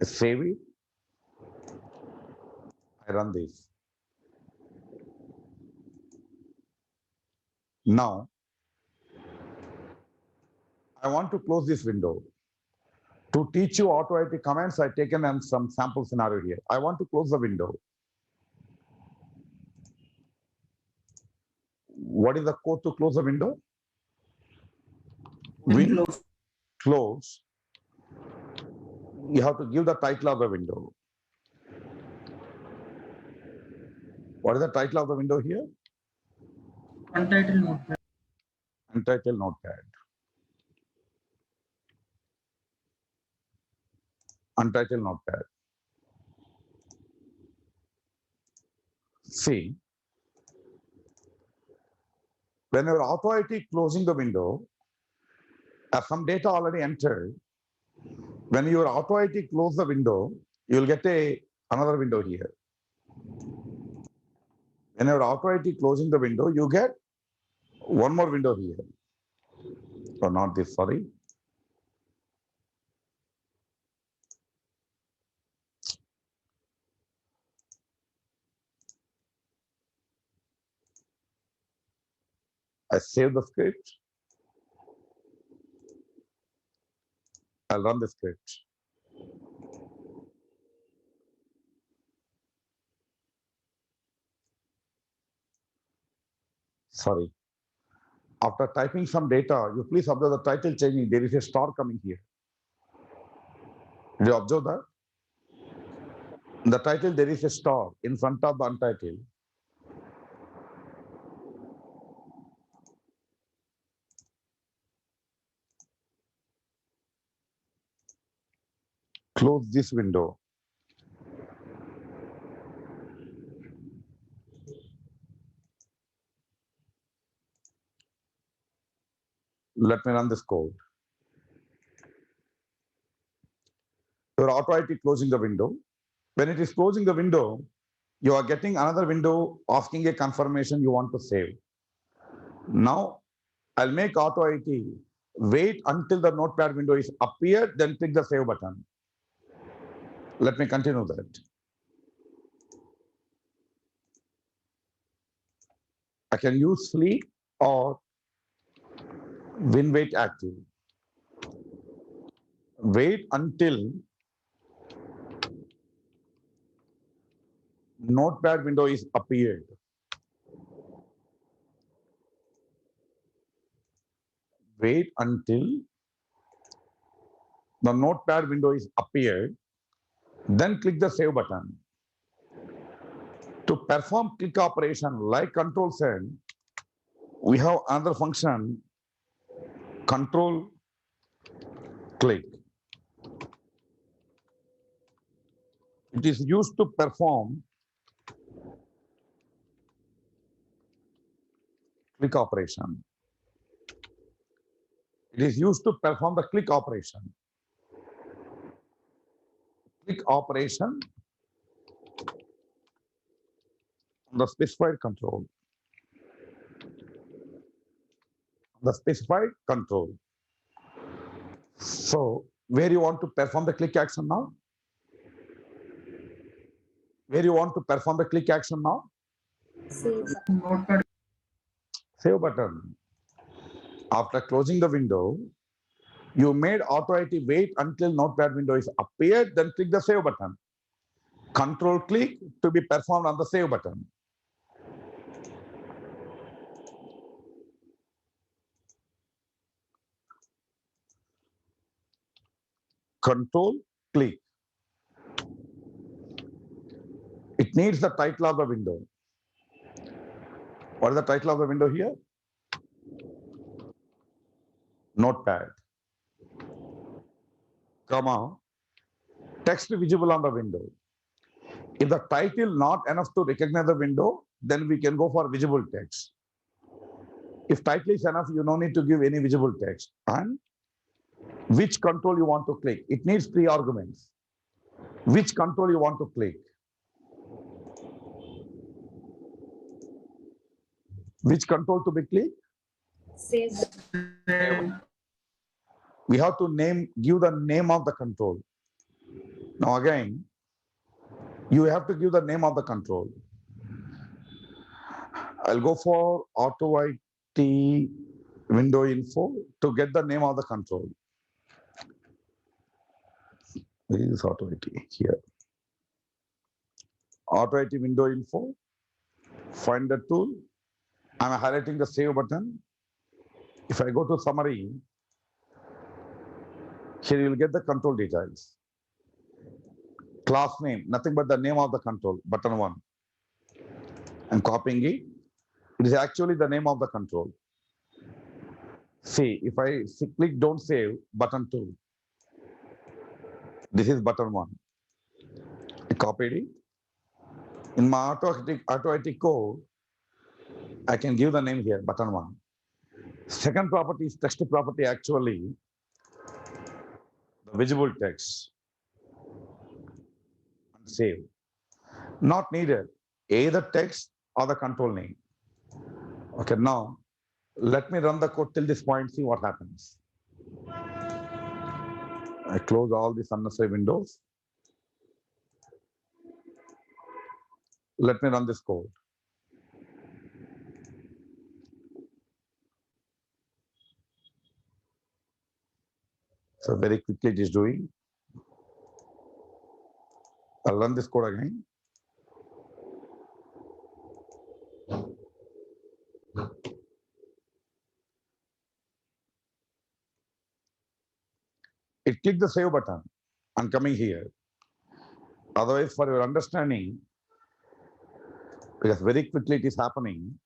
S1: Save it. I run this. Now, I want to close this window. To teach you auto IT commands, I've taken some sample scenario here. I want to close the window. What is the code to close the window? Win close. You have to give the title of the window. What is the title of the window here?
S5: Untitled notepad.
S1: Untitled Notepad. Untitled Notepad. See, when you're auto IT closing the window, some data already entered. When your auto IT close the window, you'll get another window here. When you're auto IT closing the window, you get one more window here. Or not this, sorry. I save the script. I'll run the script. Sorry. After typing some data, you please observe the title changing. There is a star coming here. Did you observe that? In the title, there is a star in front of the untitled. Close this window. Let me run this code. Your auto IT closing the window. When it is closing the window, you are getting another window asking a confirmation you want to save. Now, I'll make auto IT wait until the notepad window is appeared, then click the save button. Let me continue that. I can use sleep or wait active. Wait until notepad window is appeared. Wait until the notepad window is appeared, then click the save button. To perform click operation like control send, we have another function, control click. It is used to perform click operation. It is used to perform the click operation. Click operation on the specified control. The specified control. So, where you want to perform the click action now? Where you want to perform the click action now?
S2: Save.
S1: Save button. After closing the window, you made auto IT wait until notepad window is appeared, then click the save button. Control click to be performed on the save button. Control click. It needs the title of the window. What is the title of the window here? Notepad. Comma. Text visible on the window. If the title not enough to recognize the window, then we can go for visible text. If title is enough, you no need to give any visible text. And which control you want to click? It needs 3 arguments. Which control you want to click? Which control to be clicked?
S2: Save.
S1: We have to give the name of the control. Now again, you have to give the name of the control. I'll go for auto IT window info to get the name of the control. Where is auto IT? Here. Auto IT window info. Find the tool. I'm highlighting the save button. If I go to summary, here you will get the control details. Class name, nothing but the name of the control, button 1. I'm copying it. It is actually the name of the control. See, if I click don't save, button 2. This is button 1. I copied it. In my auto IT code, I can give the name here, button 1. Second property is text property, actually, the visible text. And save. Not needed, either text or the control name. Okay, now let me run the code till this point, see what happens. I close all these unnecessary windows. Let me run this code. So very quickly it is doing. I'll run this code again. It click the save button. I'm coming here. Otherwise, for your understanding, because very quickly it is happening,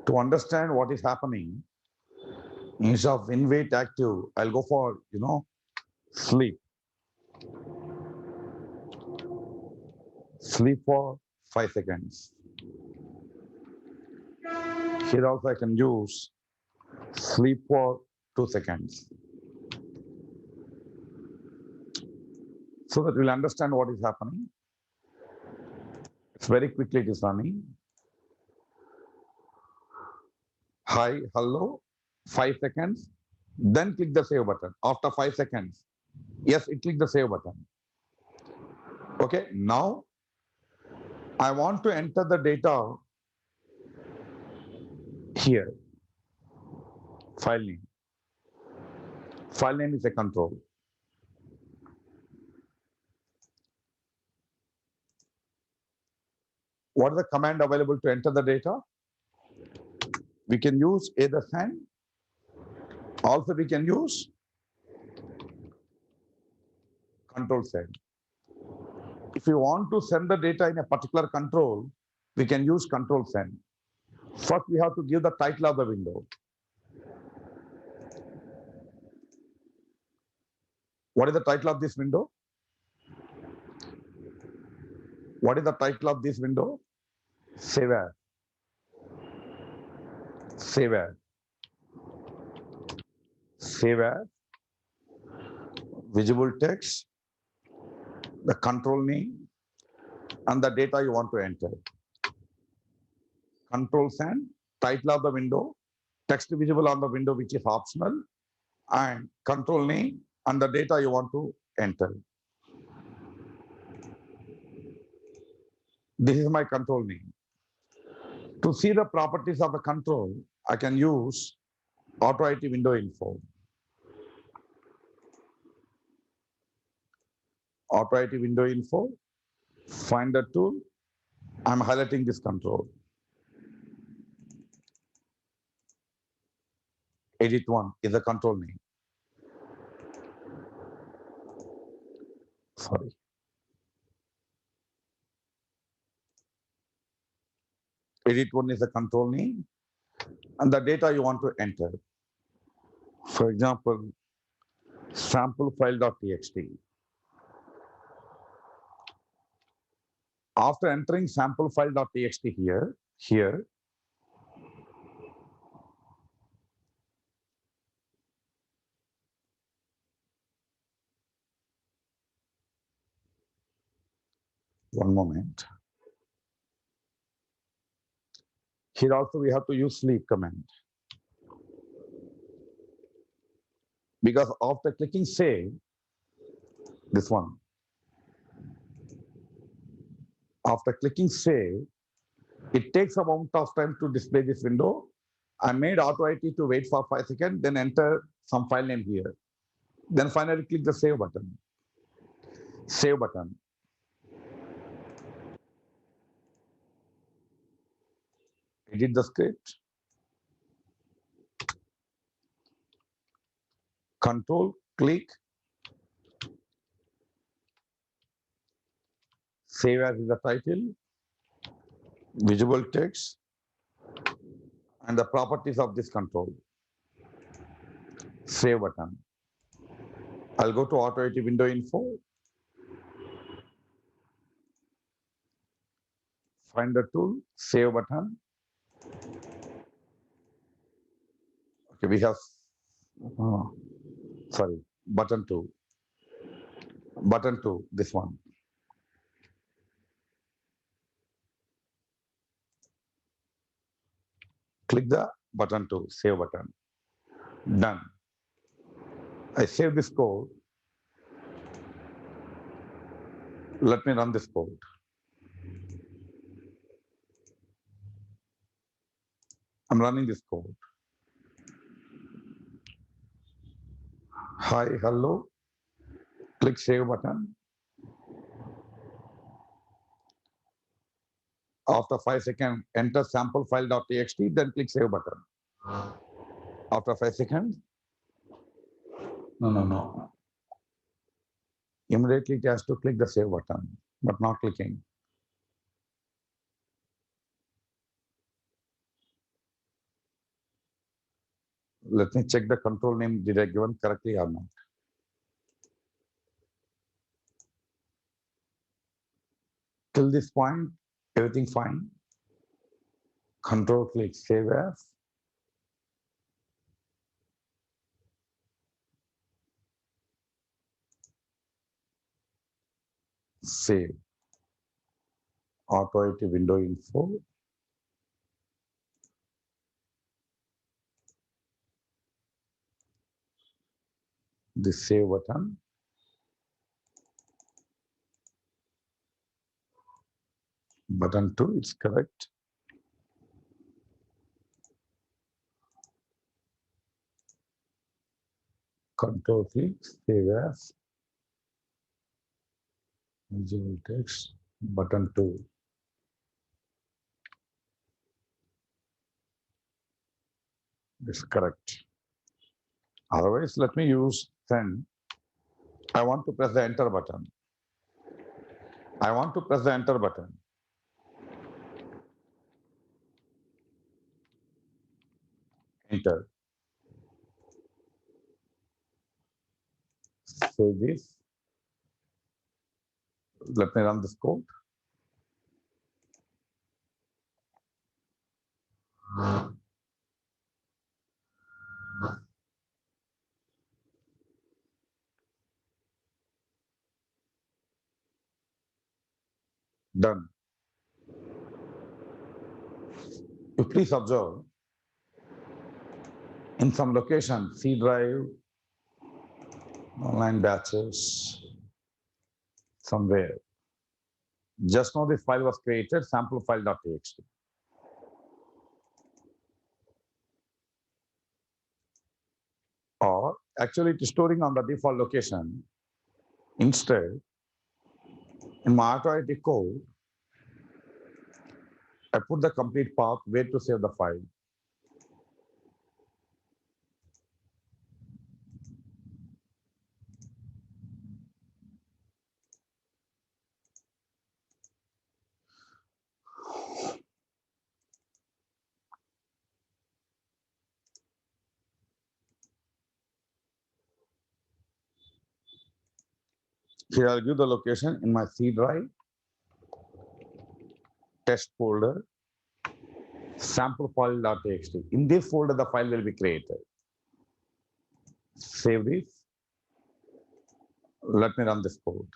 S1: to understand what is happening, instead of in-wait active, I'll go for, sleep. Sleep for 5 seconds. Here also I can use sleep for 2 seconds. So that we'll understand what is happening. It's very quickly it is running. Hi, hello, 5 seconds. Then click the save button. After 5 seconds, yes, it click the save button. Okay, now I want to enter the data here. File name. File name is a control. What is the command available to enter the data? We can use either send. Also, we can use control send. If you want to send the data in a particular control, we can use control send. First, we have to give the title of the window. What is the title of this window? What is the title of this window? Save as. Save as. Save as. Visible text, the control name, and the data you want to enter. Control send, title of the window, text visible on the window which is optional, and control name and the data you want to enter. This is my control name. To see the properties of the control, I can use Auto IT window info. Auto IT window info, find the tool. I'm highlighting this control. Edit 1 is the control name. Sorry. Edit 1 is the control name and the data you want to enter. For example, sample file.txt. After entering sample file.txt here, one moment. Here also we have to use sleep command. Because after clicking save, this one, after clicking save, It takes a amount of time to display this window. I made auto IT to wait for 5 seconds, then enter some file name here. Then finally click the save button. Save button. Edit the script. Control, click. Save as is the title. Visible text. And the properties of this control. Save button. I'll go to auto IT window info. Find the tool, save button. Okay, we have, sorry, button 2. Button 2, this one. Click the button 2, save button. Done. I save this code. Let me run this code. I'm running this code. Hi, hello. Click save button. After 5 seconds, enter sample file.txt, then click save button. After 5 seconds, no. Immediately it has to click the save button, but not clicking. Let me check the control name, did I given correctly or not? Till this point, everything fine. Control click save as. Save. Auto IT window info. The save button. Button 2, it's correct. Control click save as. Visual text. Button 2. It's correct. Otherwise, let me use send. I want to press the enter button. I want to press the enter button. Enter. Save this. Let me run this code. Done. You please observe, in some location, C drive, online batches, somewhere. Just now this file was created, sample file.txt. Or actually it is storing on the default location. Instead, in my auto IT code, I put the complete path where to save the file. Here I'll give the location in my C drive, test folder, sample file.txt. In this folder, the file will be created. Save this. Let me run this code.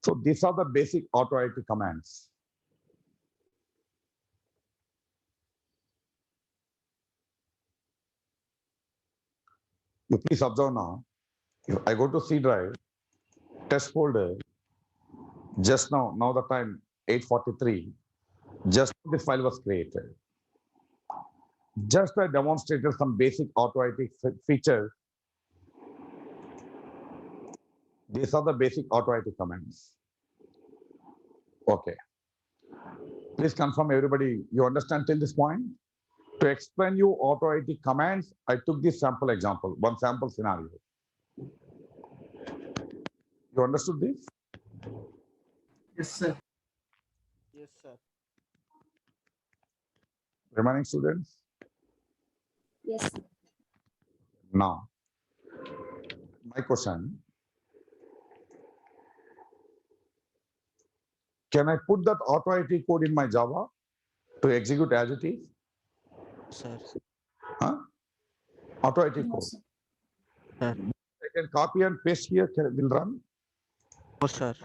S1: So these are the basic auto IT commands. You please observe now. If I go to C drive, test folder. Just now the time 8:43. Just this file was created. Just I demonstrated some basic auto-IT features. These are the basic auto-IT commands. Okay. Please confirm everybody, you understand till this point? To explain you auto-IT commands, I took this sample example, one sample scenario. You understood this?
S5: Yes, sir.
S4: Yes, sir.
S1: Remaining students?
S2: Yes.
S1: Now, my question, can I put that auto-IT code in my Java to execute as it is?
S4: Sir.
S1: Huh? Auto-IT
S2: No,
S1: code.
S2: sir.
S1: I can copy and paste here, will run.
S4: No, sir.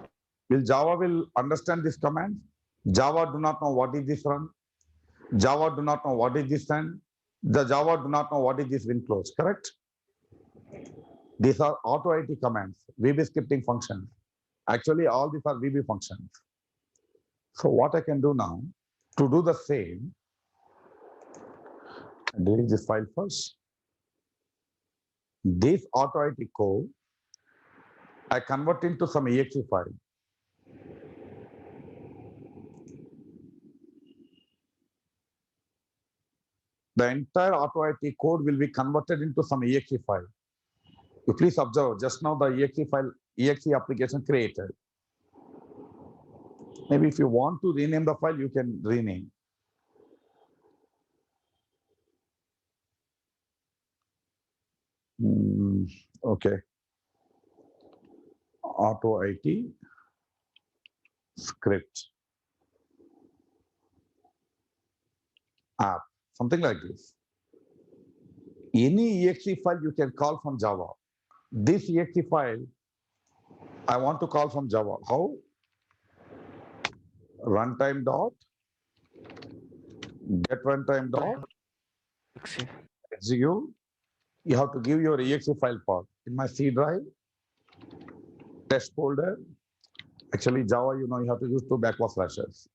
S1: Will Java will understand this command? Java do not know what is this run. Java do not know what is this send. The Java do not know what is this win close, correct? These are auto-IT commands, VB scripting functions. Actually, all these are VB functions. So what I can do now, to do the same, delete this file first. This auto-IT code, I convert into some exe file. The entire auto-IT code will be converted into some exe file. You please observe, just now the exe file, exe application created. Maybe if you want to rename the file, you can rename. Okay. Auto-IT script app, something like this. Any exe file you can call from Java. This exe file, I want to call from Java. How? Runtime dot get runtime dot
S4: Exit.
S1: execute. You have to give your exe file path. In my C drive, test folder. Actually, Java, you know, you have to use two backward slashes.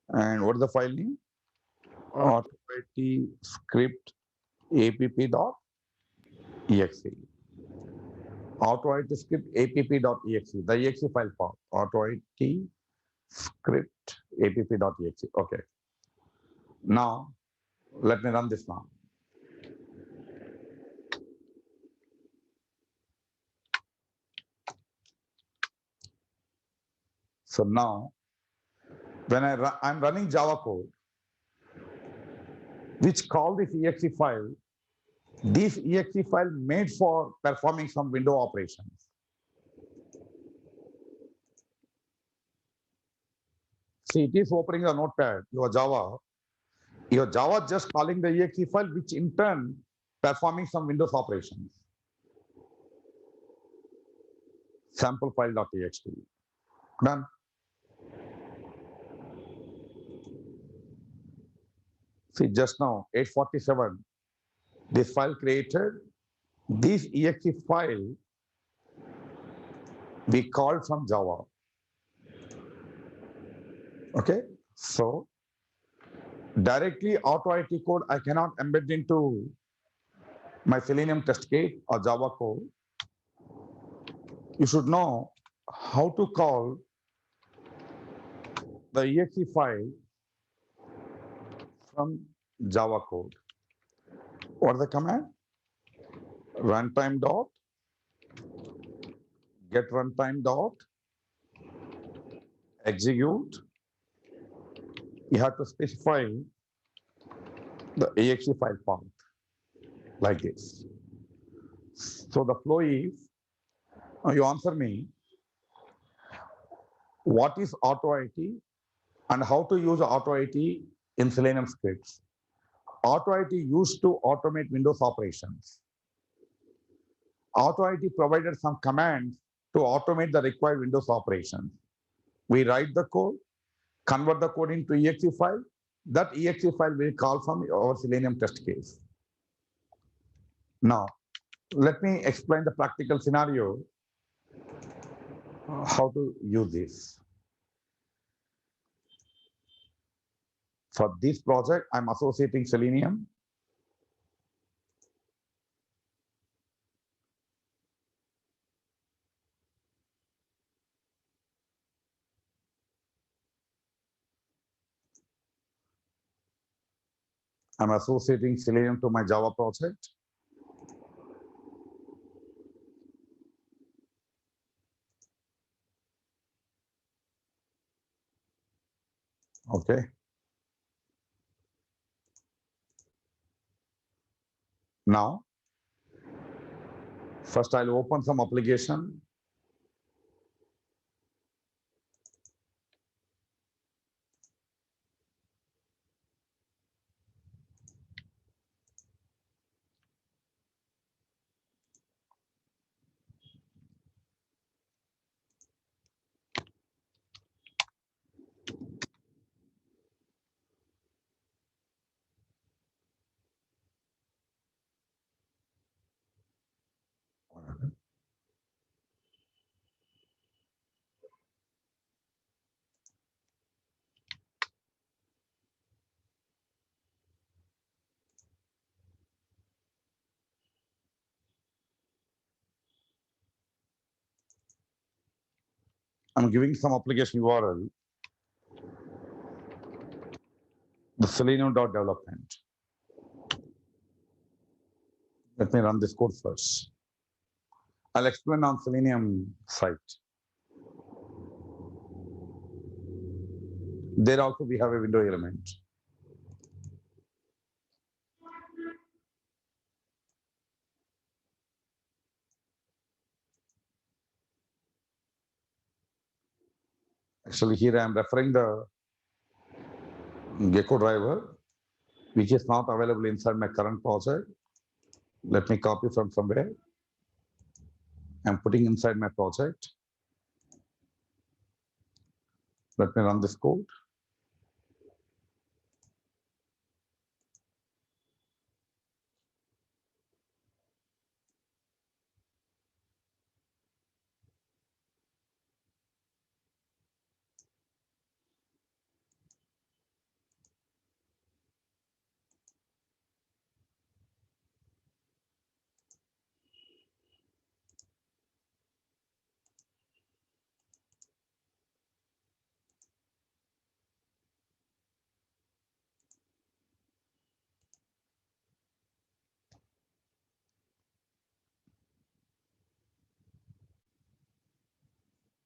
S1: And what is the file name? Auto-IT script app.exe. Auto-IT script app.exe, the exe file path. Auto-IT script app.exe. Okay. Now, let me run this now. So now, when I'm running Java code, which call this exe file, this exe file made for performing some window operations. See, it is opening a notepad, your Java just calling the exe file, which in turn performing some Windows operations. Sample file.txt. Done. See, just now, 8:47, this file created, this exe file we called from Java. Okay, so directly auto-IT code I cannot embed into my Selenium test case or Java code. You should know how to call the exe file from Java code. What is the command? Runtime dot get runtime dot execute. You have to specify the exe file path like this. So the flow is, you answer me, what is auto-IT and how to use auto-IT in Selenium scripts. Auto-IT used to automate Windows operations. Auto-IT provided some commands to automate the required Windows operations. We write the code, convert the code into exe file. That exe file will call from our Selenium test case. Now, let me explain the practical scenario how to use this. For this project, I'm associating selenium. I'm associating selenium to my Java project. Okay. Now, first I'll open some application. I'm giving some application URL, the selenium.development. Let me run this code first. I'll explain on Selenium site. There also we have a window element. Actually, here I am referring the Gecko driver, which is not available inside my current project. Let me copy from somewhere. I'm putting inside my project. Let me run this code.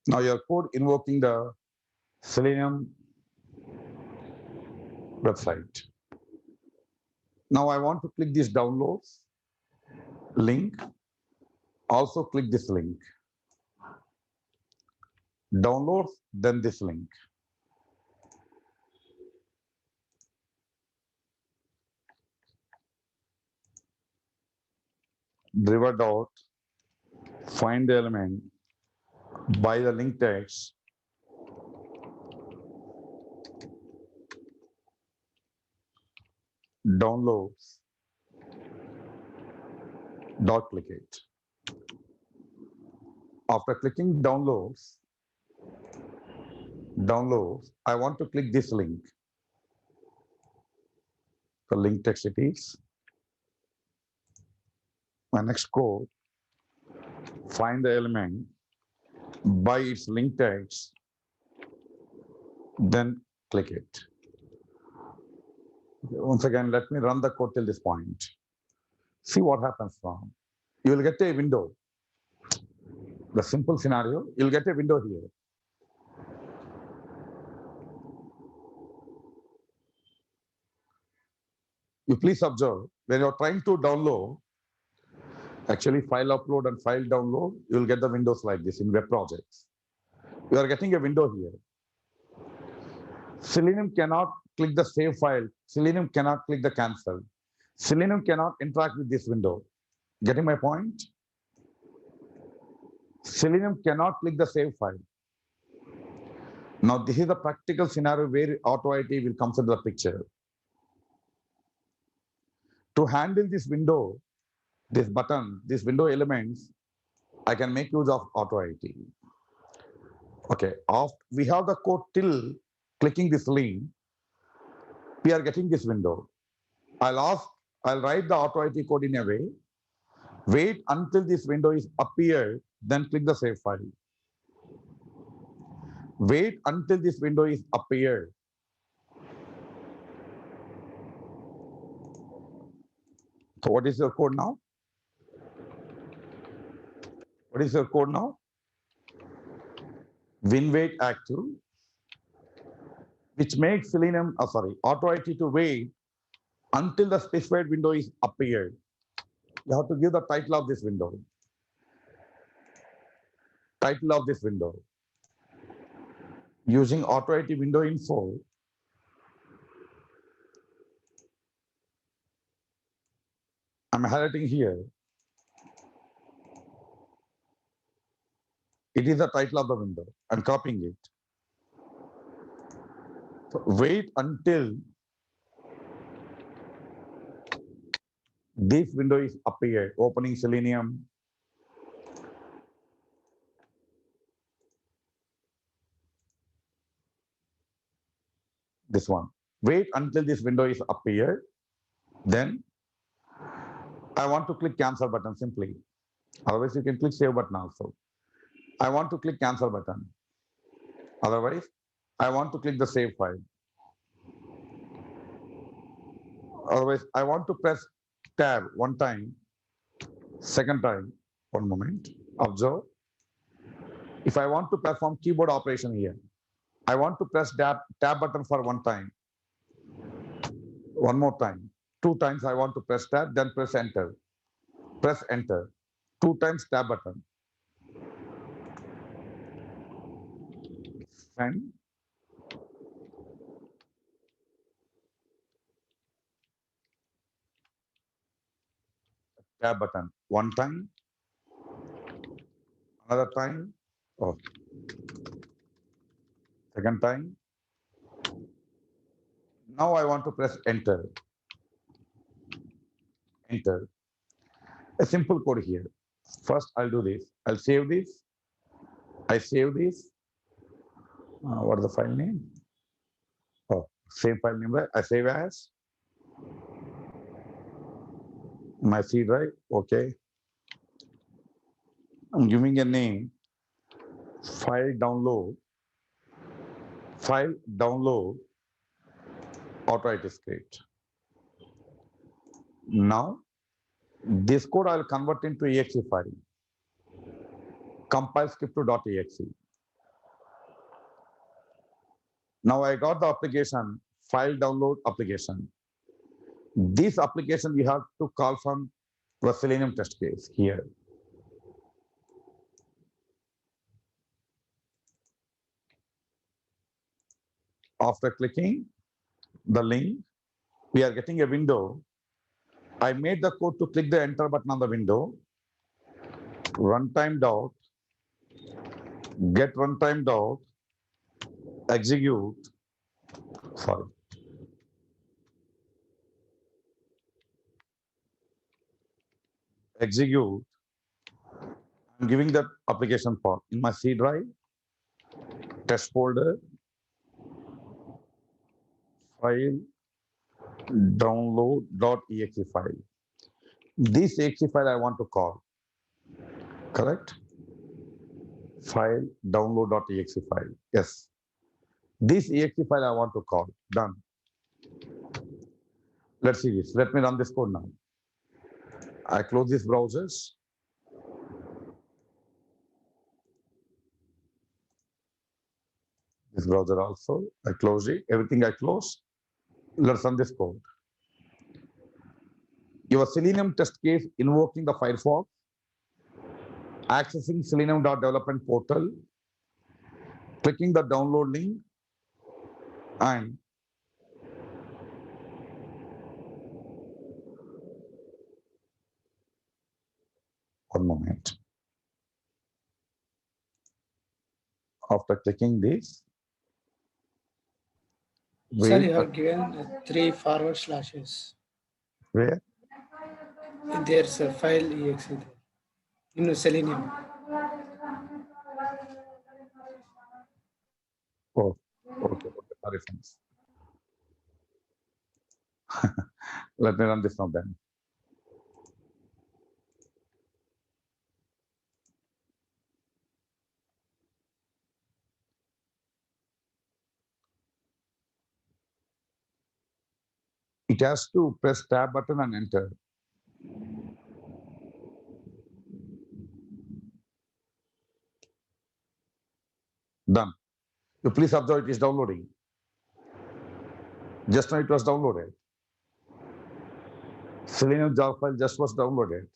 S1: Now your code invoking the Selenium website. Now I want to click this downloads link. Also click this link. Downloads, then this link. Driver dot, find the element by the link text. Downloads, dot click it. After clicking downloads, I want to click this link. The link text it is. My next code, find the element by its link text, then click it. Okay, once again, let me run the code till this point. See what happens now. You will get a window. The simple scenario, you'll get a window here. You please observe, when you're trying to download, actually file upload and file download, you'll get the windows like this in web projects. You are getting a window here. Selenium cannot click the save file. Selenium cannot click the cancel. Selenium cannot interact with this window. Getting my point? Selenium cannot click the save file. Now, this is a practical scenario where AutoIT will come into the picture. To handle this window, this button, this window elements, I can make use of AutoIT. Okay, we have the code till clicking this link, we are getting this window. I'll write the auto IT code in a way, wait until this window is appeared, then click the save file. Wait until this window is appeared. So what is your code now? What is your code now? WinWait active, which makes Selenium, auto IT to wait until the specified window is appeared. You have to give the title of this window. Title of this window. Using auto IT window info, I'm highlighting here. It is the title of the window. I'm copying it. So wait until this window is appeared. Opening Selenium. This one. Wait until this window is appeared. Then I want to click cancel button simply. Otherwise, you can click save button also. I want to click cancel button. Otherwise, I want to click the save file. Otherwise, I want to press tab one time, second time, one moment, observe. If I want to perform keyboard operation here, I want to press tab button for one time, one more time, two times I want to press tab, then press enter, two times tab button. And tab button one time, another time, oh, second time. Now I want to press enter. Enter. A simple code here. First, I'll do this. I'll save this. I save this. What is the file name? Oh, same file name. I save as my C drive. Okay. I'm giving a name. File download. File download. Auto IT script. Now, this code I'll convert into exe file. Compile script to .exe. Now I got the application, file download application. This application we have to call from the Selenium test case here. After clicking the link, we are getting a window. I made the code to click the enter button on the window. Runtime dot, get runtime dot, execute, execute. I'm giving that application path in my C drive, test folder, file, download.exe file. This exe file I want to call, correct? File, download.exe file, yes. This exe file I want to call, done. Let's see this, let me run this code now. I close these browsers. This browser also, I close it, everything I close. Let's run this code. Your Selenium test case invoking the Firefox, accessing selenium.development portal, clicking the download link, and one moment. After clicking this,
S5: Sir, you have given 3 forward slashes.
S1: where?
S5: There's a file exe in Selenium.
S1: Oh, okay. Sorry, friends. Let me run this now then. It has to press tab button and enter. Done. You please observe it is downloading. Just now it was downloaded. Selenium jar file just was downloaded.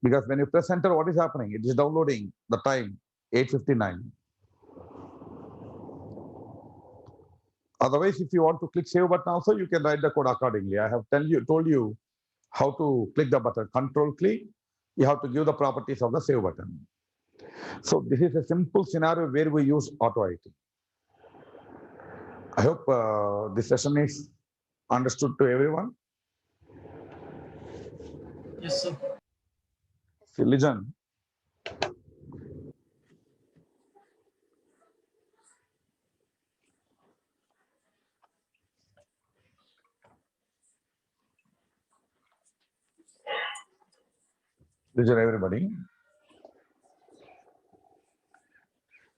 S1: Because when you press enter, what is happening? It is downloading the time 8:59. Otherwise, if you want to click save button also, you can write the code accordingly. I have told you how to click the button. Control click, you have to give the properties of the save button. So this is a simple scenario where we use auto IT. I hope this session is understood to everyone.
S5: Yes, sir.
S1: See, listen. Listen, everybody.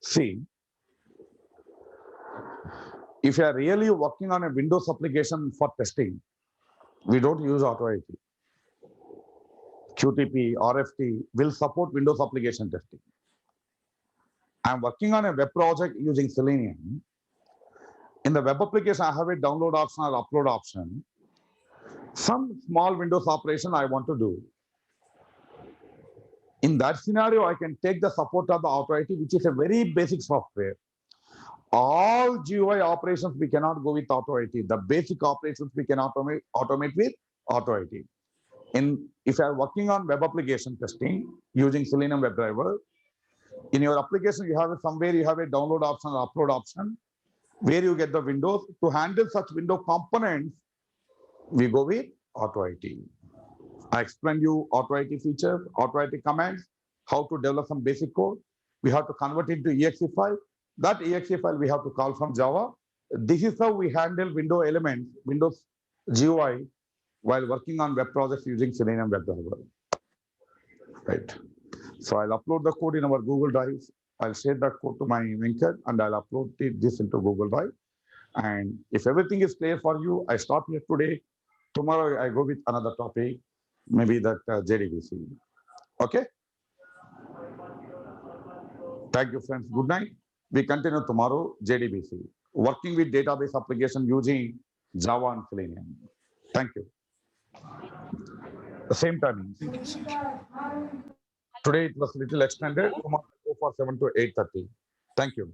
S1: See, if you are really working on a Windows application for testing, we don't use auto IT. QTP, RFT will support Windows application testing. I'm working on a web project using Selenium. In the web application, I have a download option or upload option. Some small Windows operation I want to do. In that scenario, I can take the support of the auto IT, which is a very basic software. All GUI operations we cannot go with auto IT. The basic operations we can automate with auto IT. If you are working on web application testing using Selenium WebDriver, in your application you have somewhere you have a download option or upload option where you get the windows. To handle such window components, we go with auto IT. I explained you auto IT features, auto IT commands, how to develop some basic code. We have to convert it to exe file. That exe file we have to call from Java. This is how we handle window elements, Windows GUI, while working on web projects using Selenium WebDriver. Right. So I'll upload the code in our Google Drive. I'll share that code to my Venkat and I'll upload this into Google Drive. And if everything is clear for you, I stop here today. Tomorrow I go with another topic, maybe that JDBC. Okay? Thank you, friends. Good night. We continue tomorrow, JDBC. Working with database application using Java and Selenium. Thank you. The same timing. Today it was little extended. Tomorrow go for 7 to 8:30. Thank you.